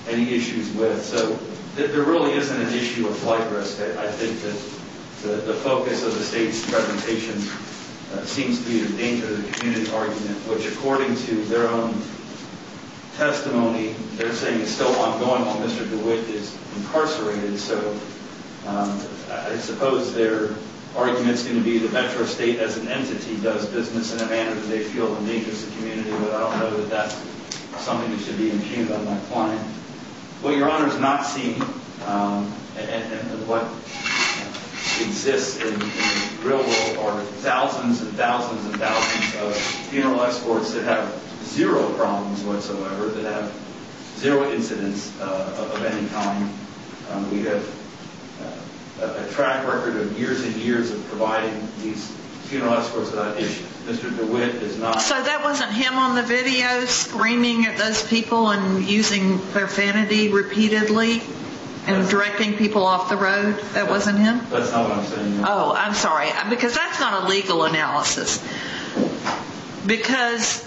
any issues with. So there really isn't an issue of flight risk. I think that the focus of the state's presentation seems to be the danger of the community argument, which according to their own testimony, they're saying is still ongoing while Mr. DeWitt is incarcerated. So I suppose their argument's going to be the Metro State as an entity does business in a manner that they feel endangers the community, but I don't know that that's something that should be impugned on my client. What Your Honor is not seeing, and what exists in the real world, are thousands and thousands and thousands of funeral escorts that have zero problems whatsoever, that have zero incidents of any kind. We have a track record of years and years of providing these funeral escorts without issue. Mr. DeWitt is not. So that wasn't him on the video screaming at those people and using profanity repeatedly and directing people off the road? That wasn't him? That's not what I'm saying. Oh, I'm sorry. Because that's not a legal analysis. Because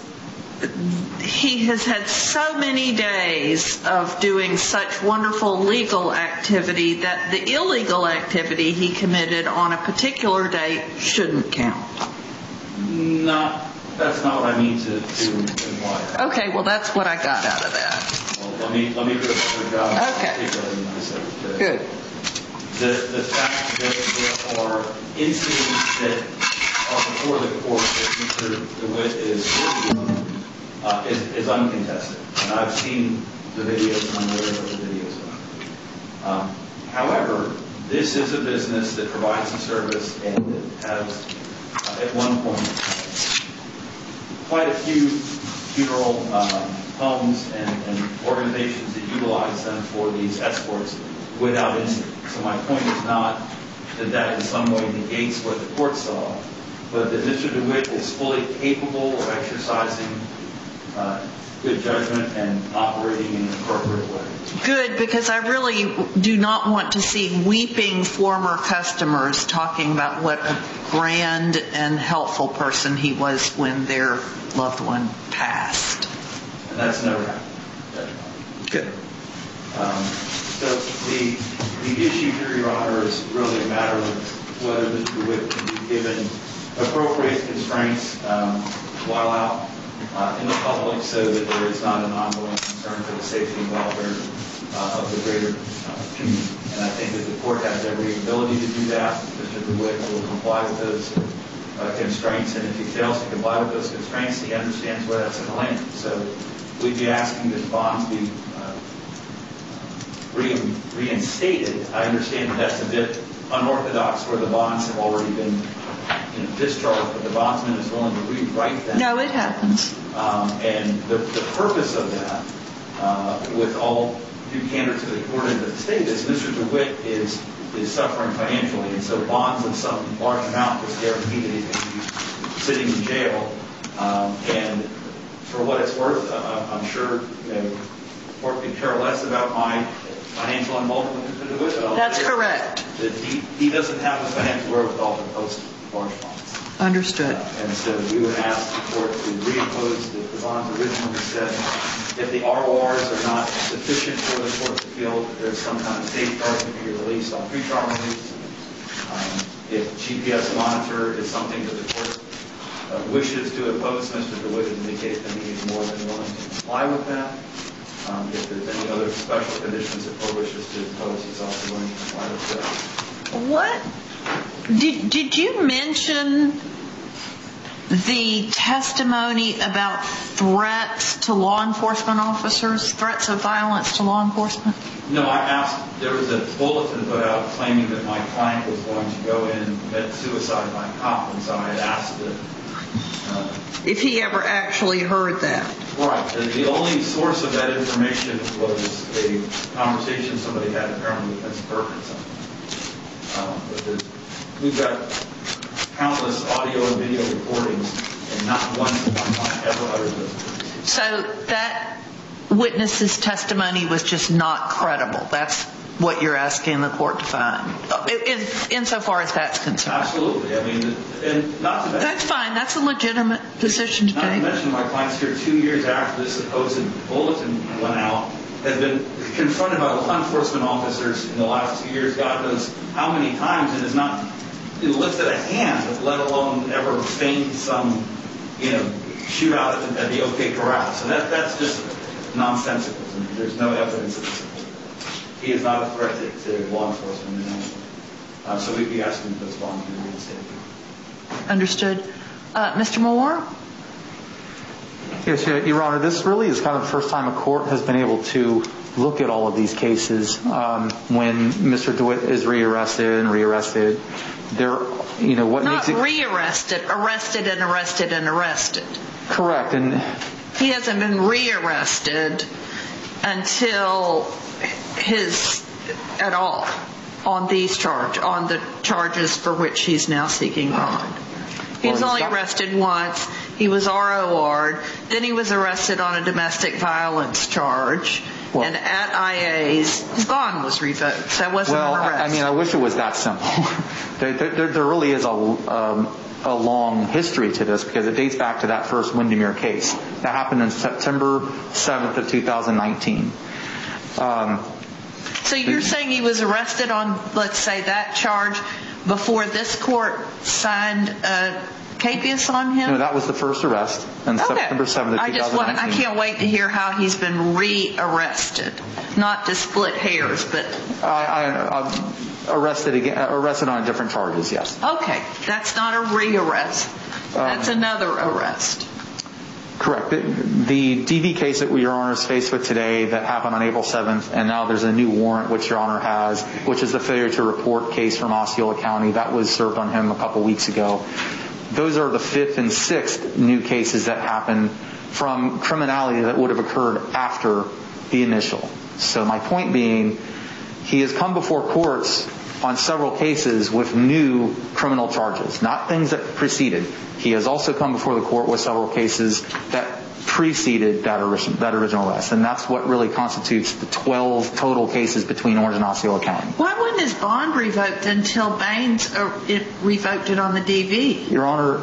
he has had so many days of doing such wonderful legal activity that the illegal activity he committed on a particular day shouldn't count. That's not what I mean to imply. Okay, well that's what I got out of that. Well, let me do a better job. Okay. Good. The fact that there are incidents that are before the court that Mr. DeWitt is uncontested. And I've seen the videos and I'm aware of the videos. However, this is a business that provides a service and has, at one point, quite a few funeral homes and organizations that utilize them for these escorts without incident. So my point is not that in some way negates what the court saw, but that Mr. DeWitt is fully capable of exercising good judgment and operating in an appropriate way. Good, because I really do not want to see weeping former customers talking about what a grand and helpful person he was when their loved one passed. And that's never happened. Good. So the issue here, Your Honor, is really a matter of whether Mr. DeWitt can be given appropriate constraints while out in the public so that there is not an ongoing concern for the safety and welfare of the greater community. And I think that the court has every ability to do that. Mr. DeWitt will comply with those constraints, and if he fails to comply with those constraints, he understands where that's going to land. So we'd be asking that the bonds be reinstated. I understand that that's a bit unorthodox where the bonds have already been discharged, but the bondsman is willing to rewrite them. No, it happens. And the purpose of that, with all due candor to the court and to the state, is Mr. DeWitt is suffering financially, and so bonds of some large amount was guaranteed that he's going to be sitting in jail. And for what it's worth, I'm sure the court could care less about my financial involvement with Mr. DeWitt. That's correct. That he doesn't have the financial wherewithal to post large bonds. Understood. And so we would ask the court to reimpose the bonds originally said. If the RORs are not sufficient for the court to feel that there's some kind of safeguard to be released on pretrial release, if GPS monitor is something that the court wishes to impose, Mr. DeWitt has indicated that he is more than willing to comply with that. If there's any other special conditions the court wishes to impose, he's also willing to comply with that. What? Did you mention the testimony about threats to law enforcement officers, threats of violence to law enforcement? No, I asked, there was a bulletin put out claiming that my client was going to go in and commit suicide by cop, and so I had asked if he ever actually heard that. Right. The only source of that information was a conversation somebody had apparently with Ms. Perkins. But we've got countless audio and video recordings, and not one of my client ever uttered those. So that witness's testimony was just not credible. That's what you're asking the court to find, insofar as that's concerned. Absolutely. I mean, and not to mention... That's fine. That's a legitimate position to take. Not to mention my client's here 2 years after this supposed bulletin went out, has been confronted by law enforcement officers in the last 2 years, God knows how many times, and has not lifted a hand, let alone ever feigned some, shootout at the OK Corral. So that's just nonsensical. There's no evidence of this. He is not a threat to law enforcement. So we'd be asking those bonds to be reinstated. Understood. Mr. Moore? Yes, Your Honor, this really is kind of the first time a court has been able to look at all of these cases. When Mr. DeWitt is rearrested. Not rearrested, arrested. Correct. And he hasn't been rearrested until at all on the charges for which he's now seeking bond. He was only arrested once. He was ROR'd. Then he was arrested on a domestic violence charge. And at IA's, his bond was revoked. So that wasn't an arrest. I wish it was that simple. There really is a long history to this, because it dates back to that first Windermere case. That happened on September 7th of 2019. So you're saying he was arrested on, let's say, that charge before this court signed a capias on him? No, that was the first arrest on September 7th of 2019. I can't wait to hear how he's been rearrested. Not to split hairs, but... Arrested on different charges, yes. Okay, that's not a rearrest. That's another arrest. Correct. The DV case that Your Honor is faced with today that happened on April 7th, and now there's a new warrant which Your Honor has, which is the failure to report case from Osceola County. That was served on him a couple weeks ago. Those are the fifth and sixth new cases that happened from criminality that would have occurred after the initial. So my point being, he has come before courts on several cases with new criminal charges, not things that preceded. He has also come before the court with several cases that preceded that original arrest, and that's what really constitutes the 12 total cases between Orange and Osceola County. Why wasn't his bond revoked until Baines revoked it on the DV? Your Honor,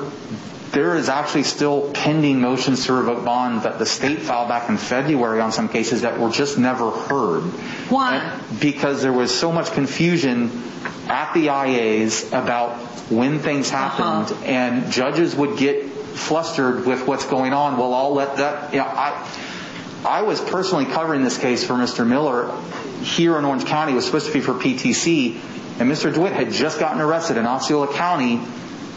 there is actually still pending motions to revoke bond that the state filed back in February on some cases that were just never heard. Why? Because there was so much confusion at the IAs about when things happened, and judges would get flustered with what's going on. Well, I'll let that. I was personally covering this case for Mr. Miller here in Orange County. It was supposed to be for PTC, and Mr. DeWitt had just gotten arrested in Osceola County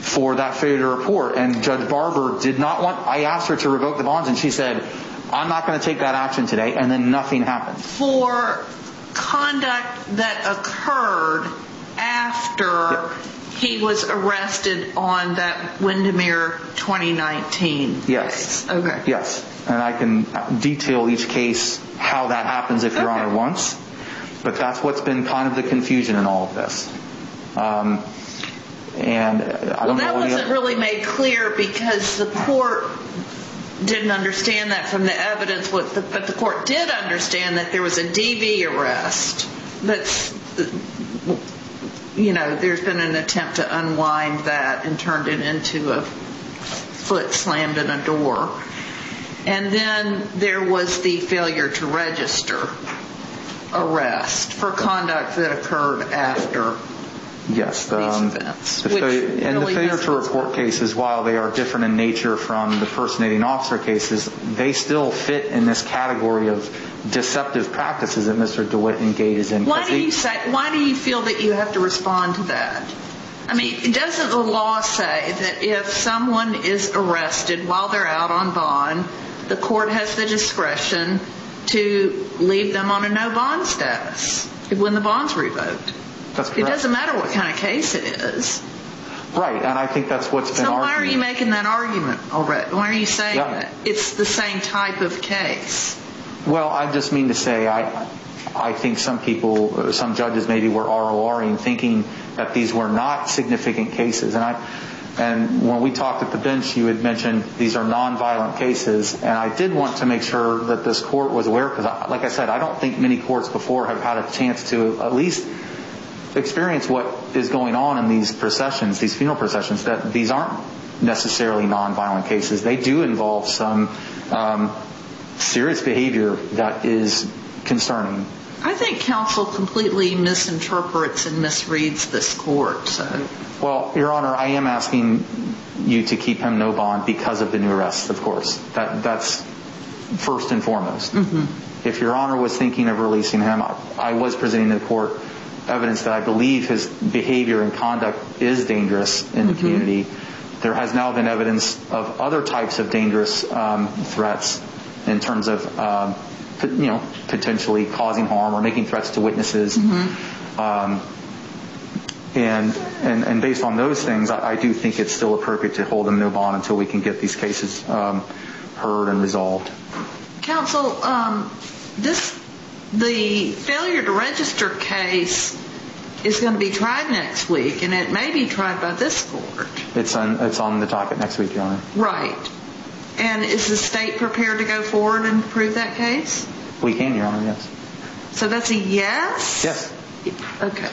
for that failure to report, and Judge Barber did not want. I asked her to revoke the bonds, and she said, "I'm not going to take that action today," and then nothing happened. For conduct that occurred after he was arrested on that Windermere 2019 Yes. case. Okay. Yes. And I can detail each case how that happens if Your Honor wants. But that's what's been kind of the confusion in all of this. And I don't know. That wasn't really made clear because the court didn't understand that from the evidence, but the court did understand that there was a DV arrest. That's, there's been an attempt to unwind that and turned it into a foot slammed in a door. And then there was the failure to register arrest for conduct that occurred after these events. The failure to report cases, while they are different in nature from the impersonating officer cases, they still fit in this category of deceptive practices that Mr. DeWitt engages in. Why do you feel that you have to respond to that? I mean, doesn't the law say that if someone is arrested while they're out on bond, the court has the discretion to leave them on a no bond status when the bond's revoked? That's correct. It doesn't matter what kind of case it is. Right, and I think that's what's been argued. So why are you making that argument already? Why are you saying that? It's the same type of case. Well, I just mean to say I think some people, some judges maybe were RORing thinking that these were not significant cases. And when we talked at the bench, you had mentioned these are nonviolent cases, and I did want to make sure that this court was aware, because like I said, I don't think many courts before have had a chance to at least experience what is going on in these processions, these funeral processions, that these aren't necessarily nonviolent cases. They do involve some serious behavior that is concerning. I think counsel completely misinterprets and misreads this court. So. Well, Your Honor, I am asking you to keep him no bond because of the new arrests, of course. That's first and foremost. Mm-hmm. If Your Honor was thinking of releasing him, I was presenting to the court evidence that I believe his behavior and conduct is dangerous in the community. There has now been evidence of other types of dangerous threats in terms of potentially causing harm or making threats to witnesses. And based on those things, I do think it's still appropriate to hold him no bond until we can get these cases heard and resolved. Counsel, the failure to register case is going to be tried next week, and it may be tried by this court. It's on the docket next week, Your Honor. Right. And is the state prepared to go forward and prove that case? We can, Your Honor, yes. So that's a yes? Yes. Okay.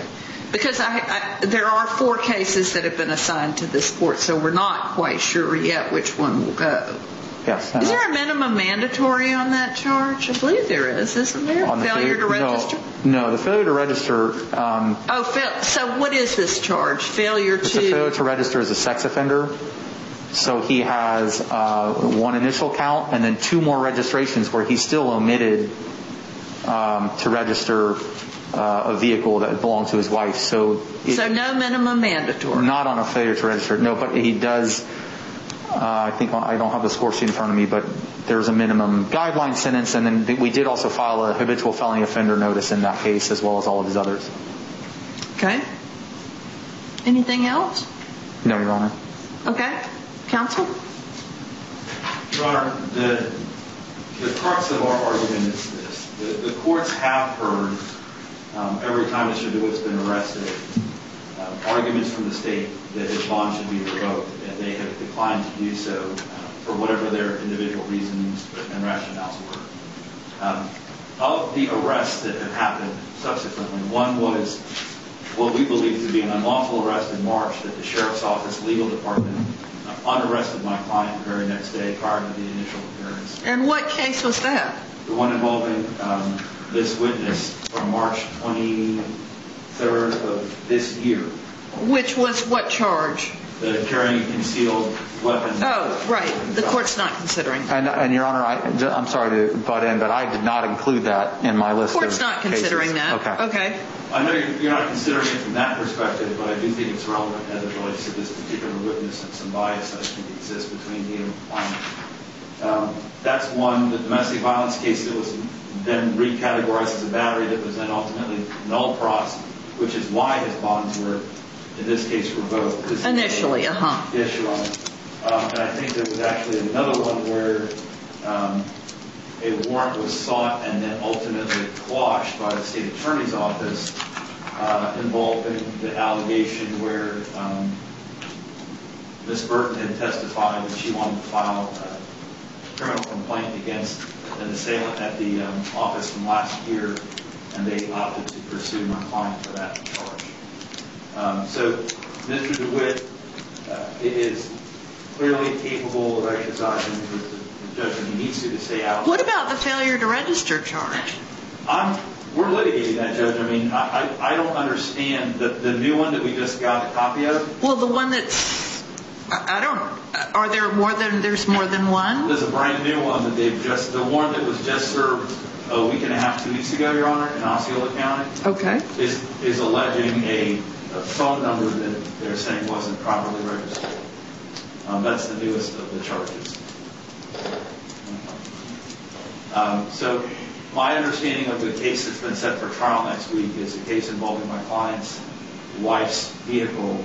Because there are 4 cases that have been assigned to this court, so we're not quite sure yet which one will go. Yes. Is there a minimum mandatory on that charge? I believe there is, isn't there? On the failure to register? No, the failure to register... So what is this charge? Failure to register as a sex offender. So he has 1 initial count and then 2 more registrations where he still omitted to register a vehicle that belonged to his wife. So no minimum mandatory? Not on a failure to register, no, but he does... I think I don't have the score sheet in front of me, but there's a minimum guideline sentence, and then we did also file a habitual felony offender notice in that case, as well as all of his others. Okay. Anything else? No, Your Honor. Okay. Counsel? Your Honor, the crux of our argument is this. The courts have heard, every time Mr. DeWitt's been arrested, arguments from the state that his bond should be revoked, and they have declined to do so for whatever their individual reasons and rationales were. Of the arrests that have happened subsequently, one was what we believe to be an unlawful arrest in March, that the Sheriff's Office Legal Department unarrested my client the very next day prior to the initial appearance. And what case was that? The one involving this witness from March 23rd of this year. Which was what charge? The carrying a concealed weapon. Oh, right. The court's not considering that. And Your Honor, I'm sorry to butt in, but I did not include that in my list. The court's not considering cases. that. Okay. I know you're not considering it from that perspective, but I do think it's relevant as it relates to this particular witness and some bias that I think exists between he and the client. That's one, the domestic violence case that was then recategorized as a battery that was then ultimately null pros, which is why his bonds were, in this case, revoked. Initially, Yes, Your Honor. And I think there was actually another one where a warrant was sought and then ultimately quashed by the state attorney's office involving the allegation where Ms. Burton had testified that she wanted to file a criminal complaint against an assailant at the office from last year, and they opted to pursue my client for that charge. So Mr. DeWitt is clearly capable of exercising the judgment he needs to stay out. What about the failure to register charge? We're litigating that, Judge. I mean, I don't understand the new one that we just got a copy of. Well, the one that's, are there there's more than one? There's a brand new one that the warrant that was just served a week and a half, 2 weeks ago, Your Honor, in Osceola County. Okay. Is alleging a phone number that they're saying wasn't properly registered. That's the newest of the charges. So my understanding of the case that's been set for trial next week is a case involving my client's wife's vehicle,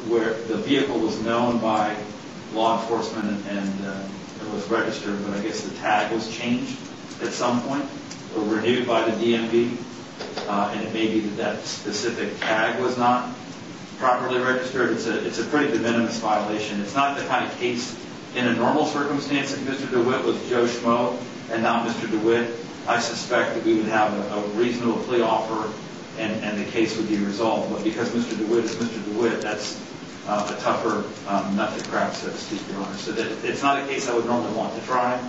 where the vehicle was known by law enforcement and it was registered, but I guess the tag was changed at some point or renewed by the DMV, and it may be that specific tag was not properly registered. It's a pretty de minimis violation. It's not the kind of case in a normal circumstance. If Mr. DeWitt was Joe Schmo and not Mr. DeWitt, I suspect that we would have a reasonable plea offer and the case would be resolved. But because Mr. DeWitt is Mr. DeWitt, that's a tougher nut to crack, so to speak, Your Honor. So that it's not a case I would normally want to try,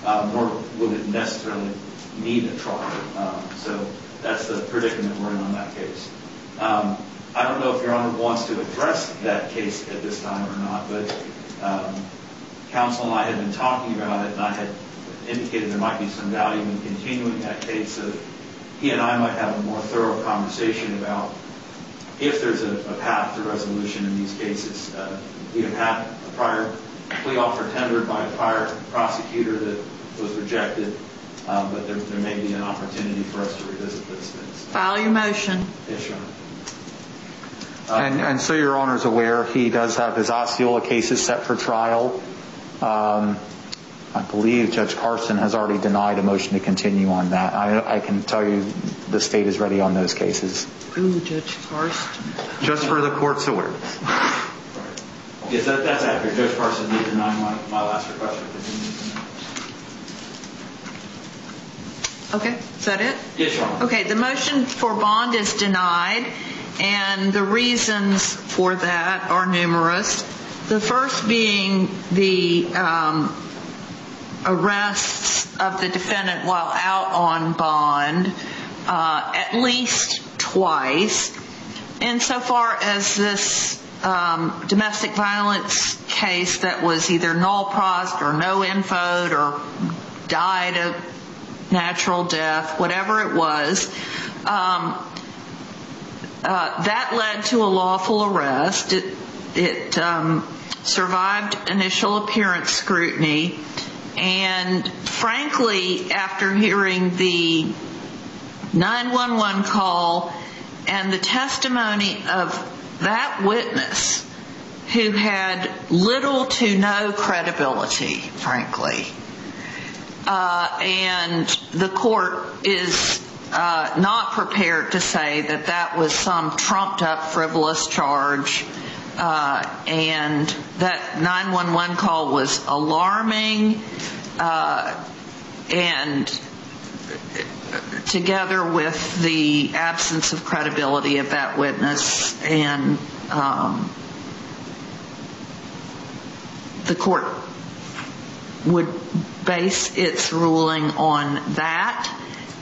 nor would it necessarily need a trial. So that's the predicament we're in on that case. I don't know if Your Honor wants to address that case at this time or not, but counsel and I had been talking about it, and I had indicated there might be some value in continuing that case so that he and I might have a more thorough conversation about if there's a path to resolution in these cases. We have had a prior plea offer tendered by a prior prosecutor that was rejected, but there may be an opportunity for us to revisit those things. File your motion. Yes, Your Honor. And so Your Honor is aware he does have his Osceola cases set for trial. I believe Judge Carson has already denied a motion to continue on that. I can tell you the state is ready on those cases. Ooh, Judge Carson. Just for the court's awareness. Yes, that's accurate. Judge Carson did deny my last request for continuation. Okay, is that it? Yes, Your Honor. Okay, the motion for bond is denied, and the reasons for that are numerous. The first being the arrests of the defendant while out on bond, at least twice. Insofar as this domestic violence case that was either null prost or no infoed or died a natural death, whatever it was, that led to a lawful arrest. It survived initial appearance scrutiny, and frankly, after hearing the 911 call and the testimony of that witness, who had little to no credibility, frankly, and the court is not prepared to say that that was some trumped up frivolous charge, and that 911 call was alarming, and together with the absence of credibility of that witness, and the court would base its ruling on that,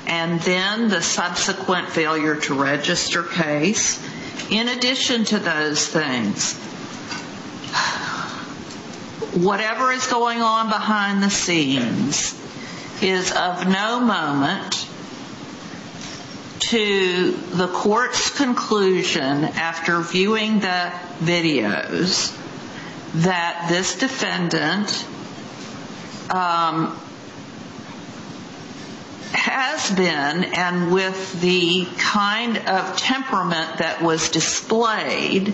and then the subsequent failure to register case. In addition to those things, whatever is going on behind the scenes is of no moment to the court's conclusion after viewing the videos that this defendant has been, and with the kind of temperament that was displayed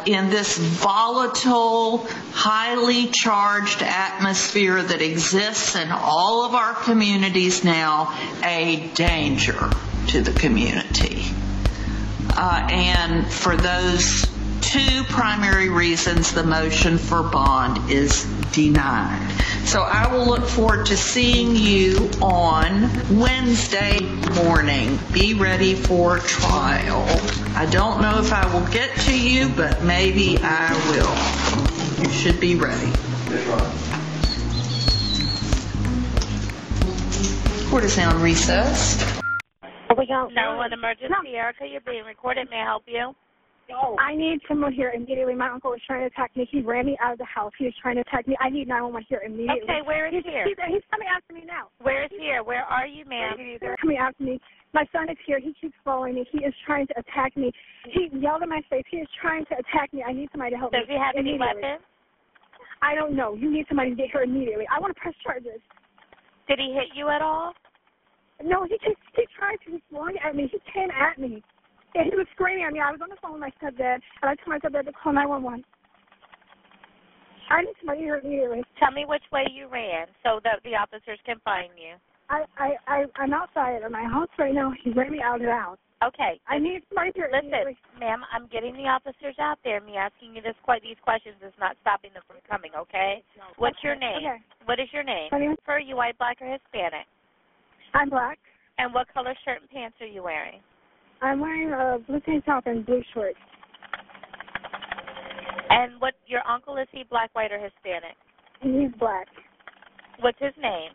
in this volatile, highly charged atmosphere that exists in all of our communities now, a danger to the community. And for those two primary reasons, the motion for bond is denied. So I will look forward to seeing you on Wednesday morning. Be ready for trial. I don't know if I will get to you, but maybe I will. You should be ready. Court is now in recess. 911 emergency. Erica, you're being recorded. May I help you? I need someone here immediately. My uncle was trying to attack me. He ran me out of the house. He was trying to attack me. I need 911 here immediately. Okay, where is here? He's coming after me now. Where is here? Where are you, ma'am? They're coming after me. My son is here. He keeps following me. He is trying to attack me. He yelled in my face. He is trying to attack me. I need somebody to help me. Does he have any weapons? I don't know. You need somebody to get here immediately. I want to press charges. Did he hit you at all? No, he tried to. He swung at me. He came at me. Yeah, he was screaming at me. I was on the phone with my stepdad, and I told my stepdad to call 911. I need somebody here immediately. Tell me which way you ran so that the officers can find you. I'm outside of my house right now. He ran me out of the house. Okay. I need somebody here immediately. Listen, ma'am, I'm getting the officers out there. Me asking you these questions is not stopping them from coming, okay? What's your name? Okay. What is your name? My name is... Are you white, black, or Hispanic? I'm black. And what color shirt and pants are you wearing? I'm wearing a blue tank top and blue shorts. And what, your uncle, is he black, white, or Hispanic? He's black. What's his name?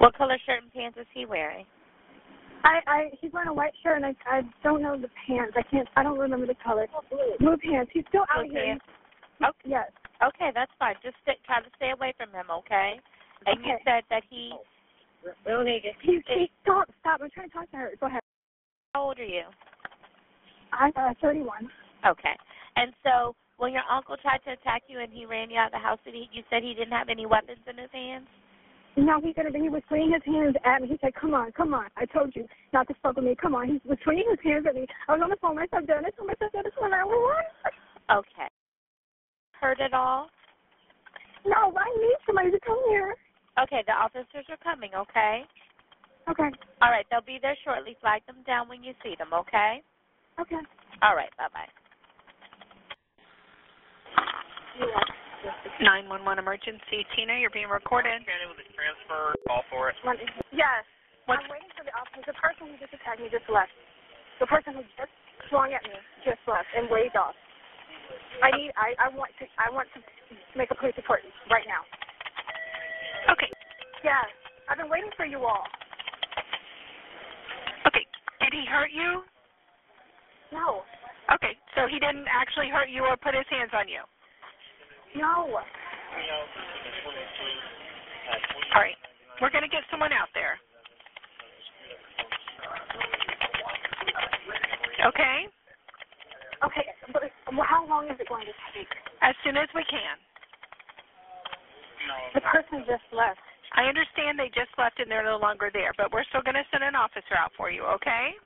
What color shirt and pants is he wearing? He's wearing a white shirt, and I don't know the pants. I don't remember the color. Blue pants. He's still out here. Okay. Yes. Okay, that's fine. Just try to stay away from him, okay? And okay. You said that he... Stop. I'm trying to talk to her. Go ahead. How old are you? I'm 31. Okay. And so when your uncle tried to attack you and he ran you out of the house, you said he didn't have any weapons in his hands? No, he was swinging his hands at me. He said, come on. I told you not to fuck with me. Come on. He was swinging his hands at me. I was on the phone with my stepdad. I told my stepdad to call 911. Okay. Hurt at all? No, I need somebody to come here. Okay, the officers are coming, okay? Okay. All right, they'll be there shortly. Flag them down when you see them, okay? Okay. All right, bye-bye. 911 emergency. Tina, you're being recorded. Transfer, call for it. Yes. I'm waiting for the officer. The person who just attacked me just left. The person who just swung at me just left and waved off. I want to make a police report right now. Okay. Yes. I've been waiting for you all. Okay. Did he hurt you? No. Okay. So he didn't actually hurt you or put his hands on you? No. All right. We're going to get someone out there. Okay? Okay. But how long is it going to take? As soon as we can. The person just left. I understand they just left and they're no longer there, but we're still going to send an officer out for you, okay?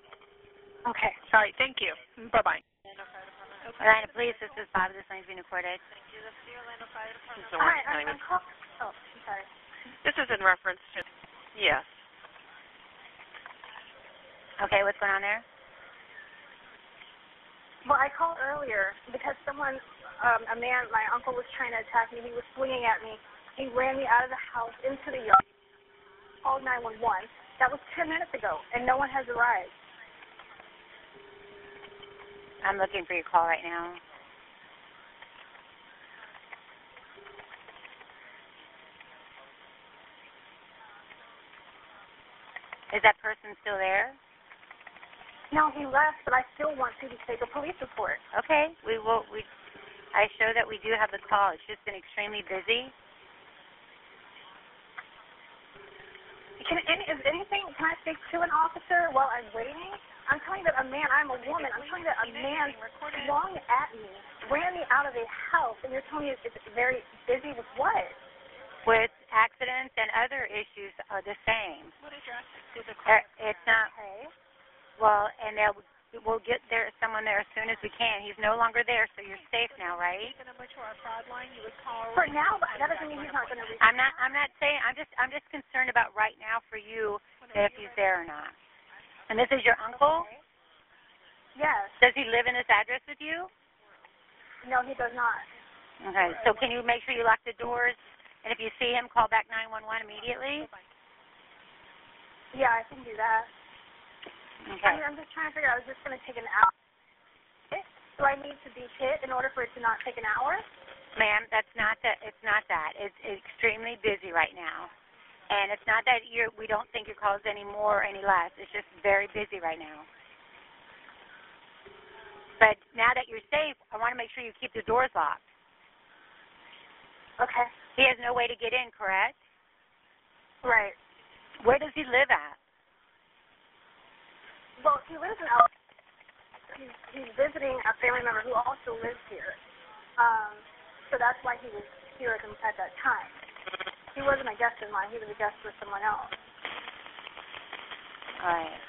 Okay. All right. Thank you. Bye-bye. Atlanta Police, this is Bob. This line's being recorded. Hi, I'm sorry. This is in reference to, yes. Okay, what's going on there? Well, I called earlier because someone, a man, my uncle was trying to attack me. He was swinging at me. He ran me out of the house into the yard. Called 911. That was 10 minutes ago, and no one has arrived. I'm looking for your call right now. Is that person still there? No, he left, but I still want to take a police report. Okay, I show that we do have the call. It's just been extremely busy. Can I speak to an officer while I'm waiting? I'm telling you that I'm a woman. I'm telling you that a man swung at me, ran me out of a house, and you're telling me it's very busy with what? With accidents and other issues are the same. What address is the call? It's not. Okay. Well, and we'll get someone there as soon as we can. He's no longer there, so you're safe now, right? The number to our fraud line, you would call. For now, but that doesn't mean he's not going to reach. I'm not saying. I'm just concerned about right now for you if he's there or not. And this is your uncle? Okay. Yes. Does he live in this address with you? No, he does not. Okay. So can you make sure you lock the doors? And if you see him, call back 911 immediately? Yeah, I can do that. Okay. I'm just trying to figure out, is this going to take an hour? Do I need to be hit in order for it to not take an hour? Ma'am, that's not that. It's not that. It's extremely busy right now. And it's not that we don't think your call is any more or any less. It's just very busy right now. But now that you're safe, I want to make sure you keep the doors locked. Okay. He has no way to get in, correct? Right. Where does he live at? Well, he lives in he's visiting a family member who also lives here. So that's why he was here at that time. He wasn't a guest of mine. He was a guest for someone else. All right.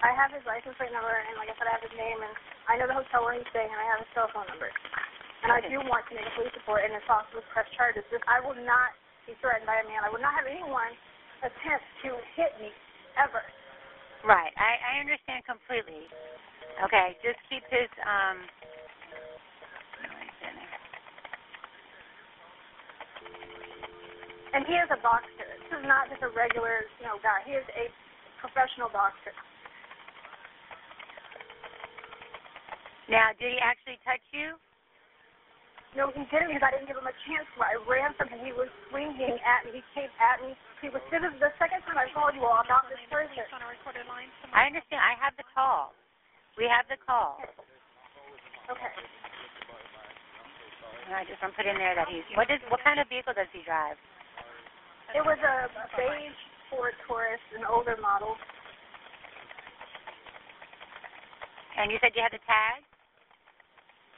I have his license plate number, and like I said, I have his name, and I know the hotel where he's staying, and I have his cell phone number. And I do want to make a police report, and if possible, press charges. I will not be threatened by a man. I will not have anyone attempt to hit me, ever. Right. I understand completely. Okay. Just keep his, And he is a boxer. This is not just a regular, guy. He is a professional boxer. Now, did he actually touch you? No, he didn't because I didn't give him a chance to. I ran from him. He was swinging at me. He came at me. This is the second time I called you all about this person. I understand. I have the call. We have the call. Okay. And I just want to put in there that what kind of vehicle does he drive? It was a beige Ford Taurus, an older model. And you said you had the tag?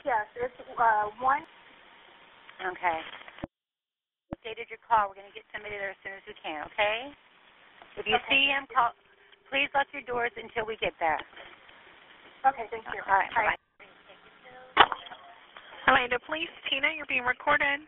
Yes, it's one. Okay. Stated your call. We're going to get somebody there as soon as we can, okay? If you see him, call. Please lock your doors until we get there. Okay, thank you. All right, bye-bye. Orlando Police, Tina, you're being recorded.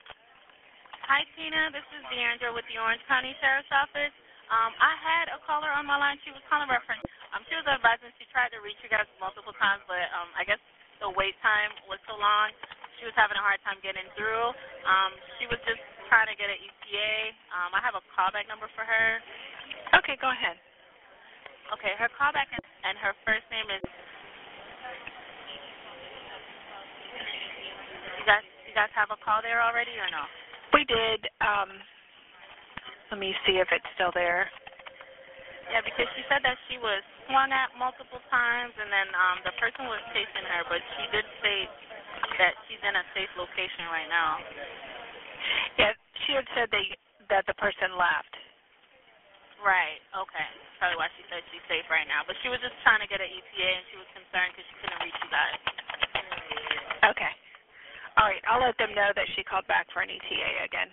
Hi, Tina. This is Deandra with the Orange County Sheriff's Office. I had a caller on my line. She was calling reference. She was advising she tried to reach you guys multiple times, but I guess the wait time was so long. She was having a hard time getting through. She was just trying to get an ETA. I have a callback number for her. Okay, go ahead. Okay, her callback and her first name is. You guys have a call there already or no? We did. Let me see if it's still there. Yeah, because she said that she was swung at multiple times, and then the person was chasing her, but she did say that she's in a safe location right now. Yeah, she had said that the person left. Right, okay. Probably why she said she's safe right now. But she was just trying to get an ETA, and she was concerned because she couldn't reach you guys. Okay. All right, I'll let them know that she called back for an ETA again.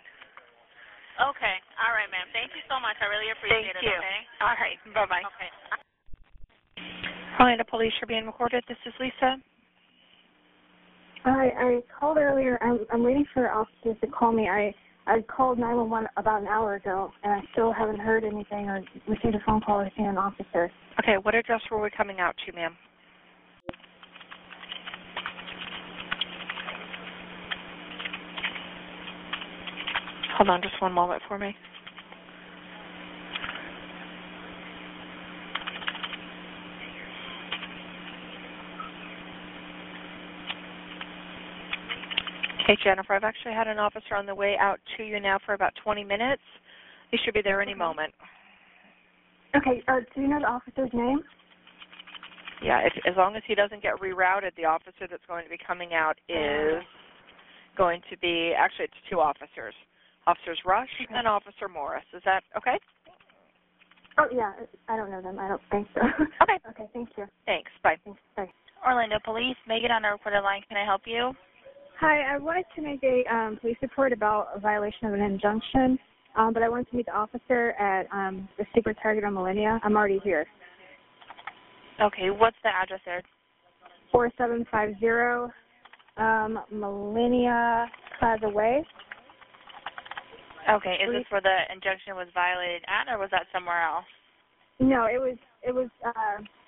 Okay. All right, ma'am. Thank you so much. I really appreciate it. Thank you. Okay? All right. Bye-bye. Okay. Orlando Police, you're being recorded. This is Lisa. Hi, I called earlier. I'm waiting for officers to call me. I called 911 about an hour ago, and I still haven't heard anything or received a phone call or seen an officer. Okay, what address were we coming out to, ma'am? Hold on just one moment for me. Okay, Jennifer, I've actually had an officer on the way out to you now for about 20 minutes. He should be there any moment. Okay, do you know the officer's name? Yeah, as long as he doesn't get rerouted, the officer that's going to be coming out is going to be, actually it's two officers, Officers Rush and Officer Morris. Is that okay? Oh, yeah, I don't know them. I don't think so. Okay. Okay, thank you. Thanks. Bye. Thanks. Bye. Orlando Police, Megan on a recorded line. Can I help you? Hi, I wanted to make a police report about a violation of an injunction, but I wanted to meet the officer at the secret target on Millennia. I'm already here. Okay, what's the address there? 4750 Millennia Plaza Way. Okay, is this where the injunction was violated at, or was that somewhere else? No, it was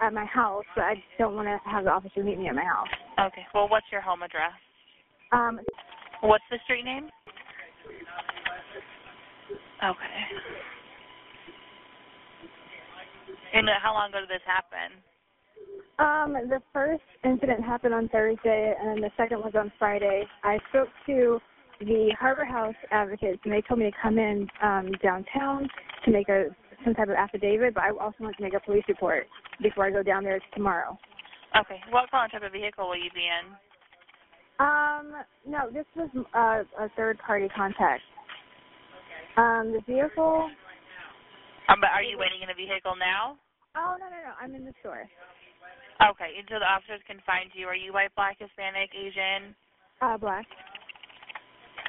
at my house, but I don't want to have the officer meet me at my house. Okay, well, what's your home address? What's the street name? Okay. And how long ago did this happen? The first incident happened on Thursday, and the second was on Friday. I spoke to the Harbor House advocates, and they told me to come in downtown to make some type of affidavit, but I also want to make a police report before I go down there tomorrow. Okay. What kind of type of vehicle will you be in? No, this was a third-party contact. The vehicle... but are you waiting in a vehicle now? Oh, no. I'm in the store. Okay. Until the officers can find you. Are you white, black, Hispanic, Asian? Black.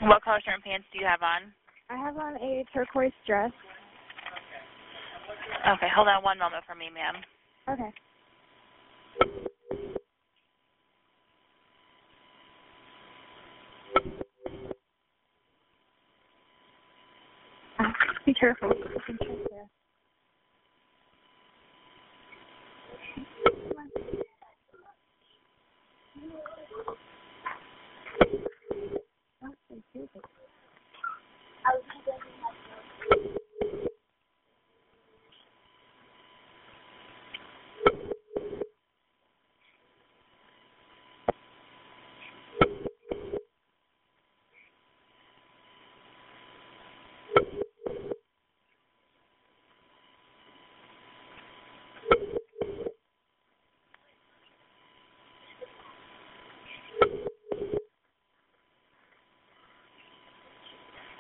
What color shirt and pants do you have on? I have on a turquoise dress. Okay. Hold on one moment for me, ma'am. Okay. Be careful.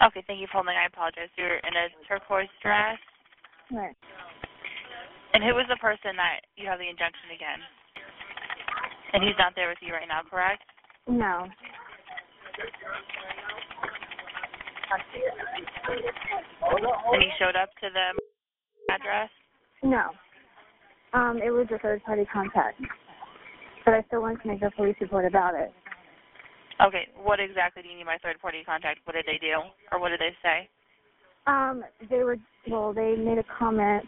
Okay, thank you for holding. I apologize. You're in a turquoise dress. Right. And who was the person that you have the injunction against? And he's not there with you right now, correct? No. And he showed up to the address? No. It was a third-party contact. But I still want to make a police report about it. Okay, what exactly do you need my third-party contact? What did they do? Or what did they say? They made a comment.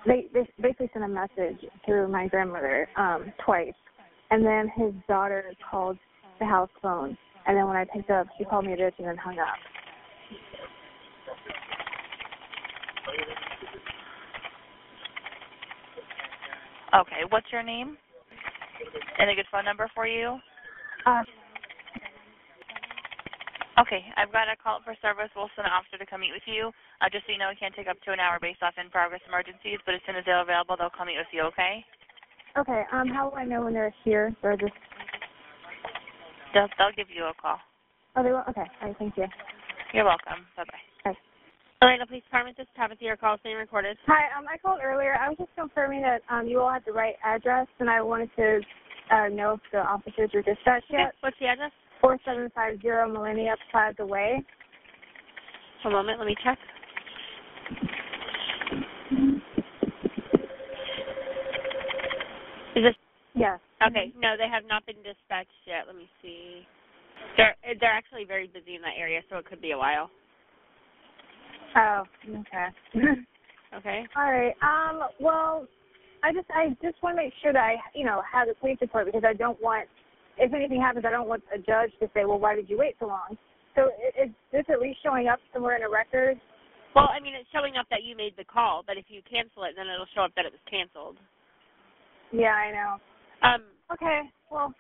They basically sent a message through my grandmother twice. And then his daughter called the house phone. And then when I picked up, she called me a bitch and then hung up. Okay, what's your name? And a good phone number for you? Okay, I've got a call for service. We'll send an officer to come meet with you. Just so you know, it can take up to an hour based off in-progress emergencies, but as soon as they're available, they'll come meet with you, okay? Okay, how will I know when they're here? Or just... They'll give you a call. Oh, they will? Okay, all right, thank you. You're welcome. Bye-bye. Bye. Orlando Police Department, this is Tabitha. Your call is being recorded. Hi, I called earlier. I was just confirming that you all had the right address, and I wanted to know if the officers were dispatched yet. What's the address? 4750 Millennia Plaza Way. One moment, let me check. Is this? Yes. Okay, no, they have not been dispatched yet. Let me see. They're actually very busy in that area, so it could be a while. Oh, okay. Okay. All right. Well, I just want to make sure that I have the police report, because I don't want, if anything happens, I don't want a judge to say, well, why did you wait so long? So is this at least showing up somewhere in a record? Well, I mean, it's showing up that you made the call, but if you cancel it, then it'll show up that it was canceled. Yeah, I know. Okay, well,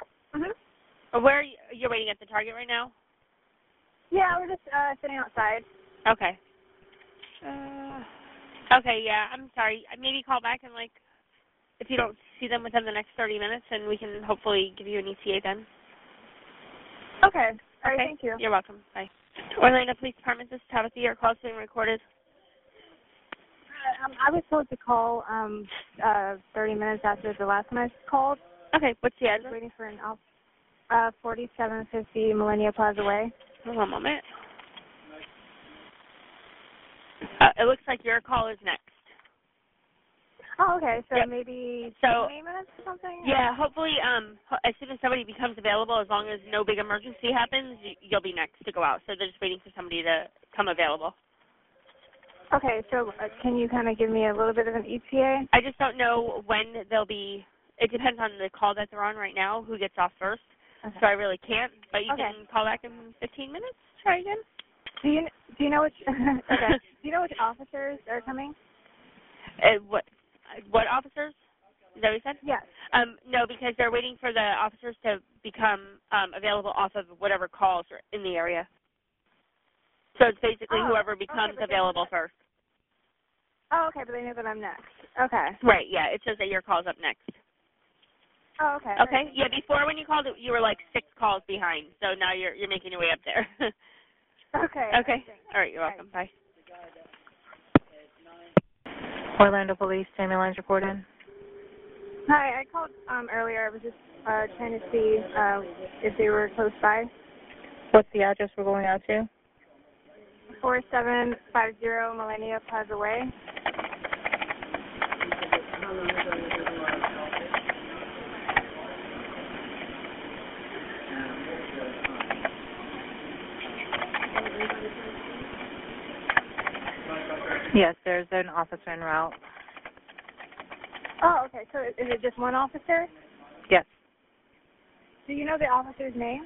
Where are you? You're waiting at the Target right now? Yeah, we're just sitting outside. Okay. Okay, yeah, I'm sorry. Maybe call back and, like, if you don't see them within the next 30 minutes, and we can hopefully give you an ETA then. Okay. All right, thank you. You're welcome. Bye. Orlando Police Department, this is Tabitha. Your call's being recorded. I was supposed to call 30 minutes after the last one I called. Okay, what's the address? I was waiting for an 4750 Millennia Plaza Way. Hold on a moment. It looks like your call is next. Oh, okay. So yep. Maybe 20 minutes or something? Yeah, hopefully as soon as somebody becomes available, as long as no big emergency happens, you'll be next to go out. So they're just waiting for somebody to come available. Okay, so can you kind of give me a little bit of an ETA? I just don't know when they'll be. It depends on the call that they're on right now, who gets off first. Okay. So I really can't, but you can call back in 15 minutes. Try again. Do you know which okay? Do you know which officers are coming? What officers? Is that what you said? Yes. No, because they're waiting for the officers to become available off of whatever calls are in the area. So it's basically whoever becomes available first. Oh, okay, but they know that I'm next. Okay. Right, yeah, it says that your call's up next. Oh, okay. Okay, yeah, before when you called, you were like 6 calls behind, so now you're making your way up there. Okay. Okay. All right, you're welcome. Bye. Orlando Police, Tammy Lines reported. Hi, I called earlier. I was just trying to see if they were close by. What's the address we're going out to? 4750 Millennia Plaza Way. Yes, there's an officer en route. Oh, okay. So is it just one officer? Yes. Do you know the officer's name?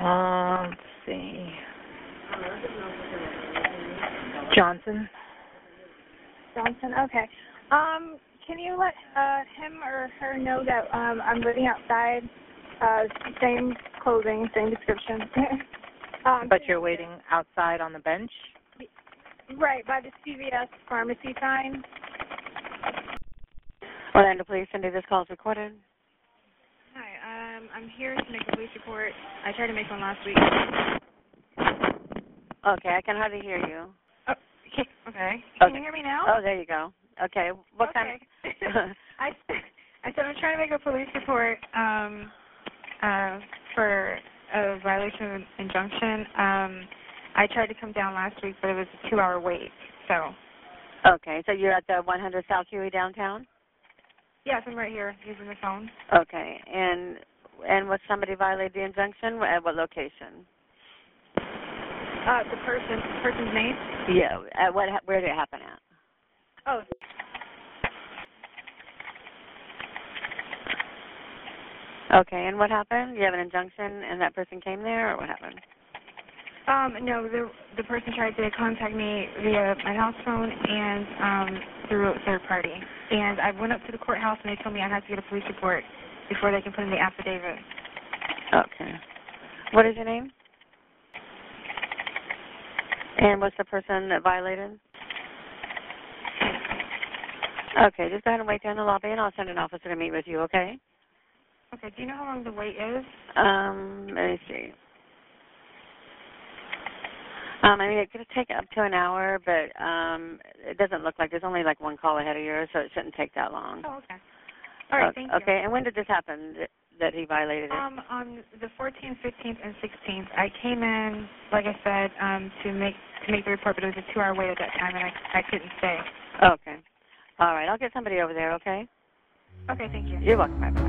Let's see. Johnson. Johnson, okay. Can you let him or her know that I'm living outside, same clothing, same description. But you're waiting outside on the bench? Right, by the CVS pharmacy sign. Orlando Police, Cindy, this call is recorded. Hi, I'm here to make a police report. I tried to make one last week. Okay, I can hardly hear you. Oh, okay. Can you hear me now? Oh, there you go. Okay, what kind of... I said I'm trying to make a police report for a violation of injunction. I tried to come down last week, but it was a 2-hour wait, so. Okay, so you're at the 100 South Huey downtown? Yes, I'm right here using the phone. Okay, and was somebody violated the injunction? At what location? The person's name? Yeah, where did it happen at? Oh. Okay, and what happened? You have an injunction and that person came there, or what happened? No, the person tried to contact me via my house phone and through a third party. And I went up to the courthouse and they told me I had to get a police report before they can put in the affidavit. Okay. What is your name? And what's the person that violated? Okay, just go ahead and wait there in the lobby and I'll send an officer to meet with you, okay? Okay, do you know how long the wait is? Let me see. I mean, it could take up to an hour, but it doesn't look like there's only like one call ahead of yours, so it shouldn't take that long. Oh, okay. All right, thank you. Okay, and when did this happen, that he violated it? On the 14th, 15th, and 16th. I came in, like I said, to make the report, but it was a 2-hour wait at that time, and I couldn't stay. Okay. All right, I'll get somebody over there, okay? Okay, thank you. You're welcome. Bye-bye.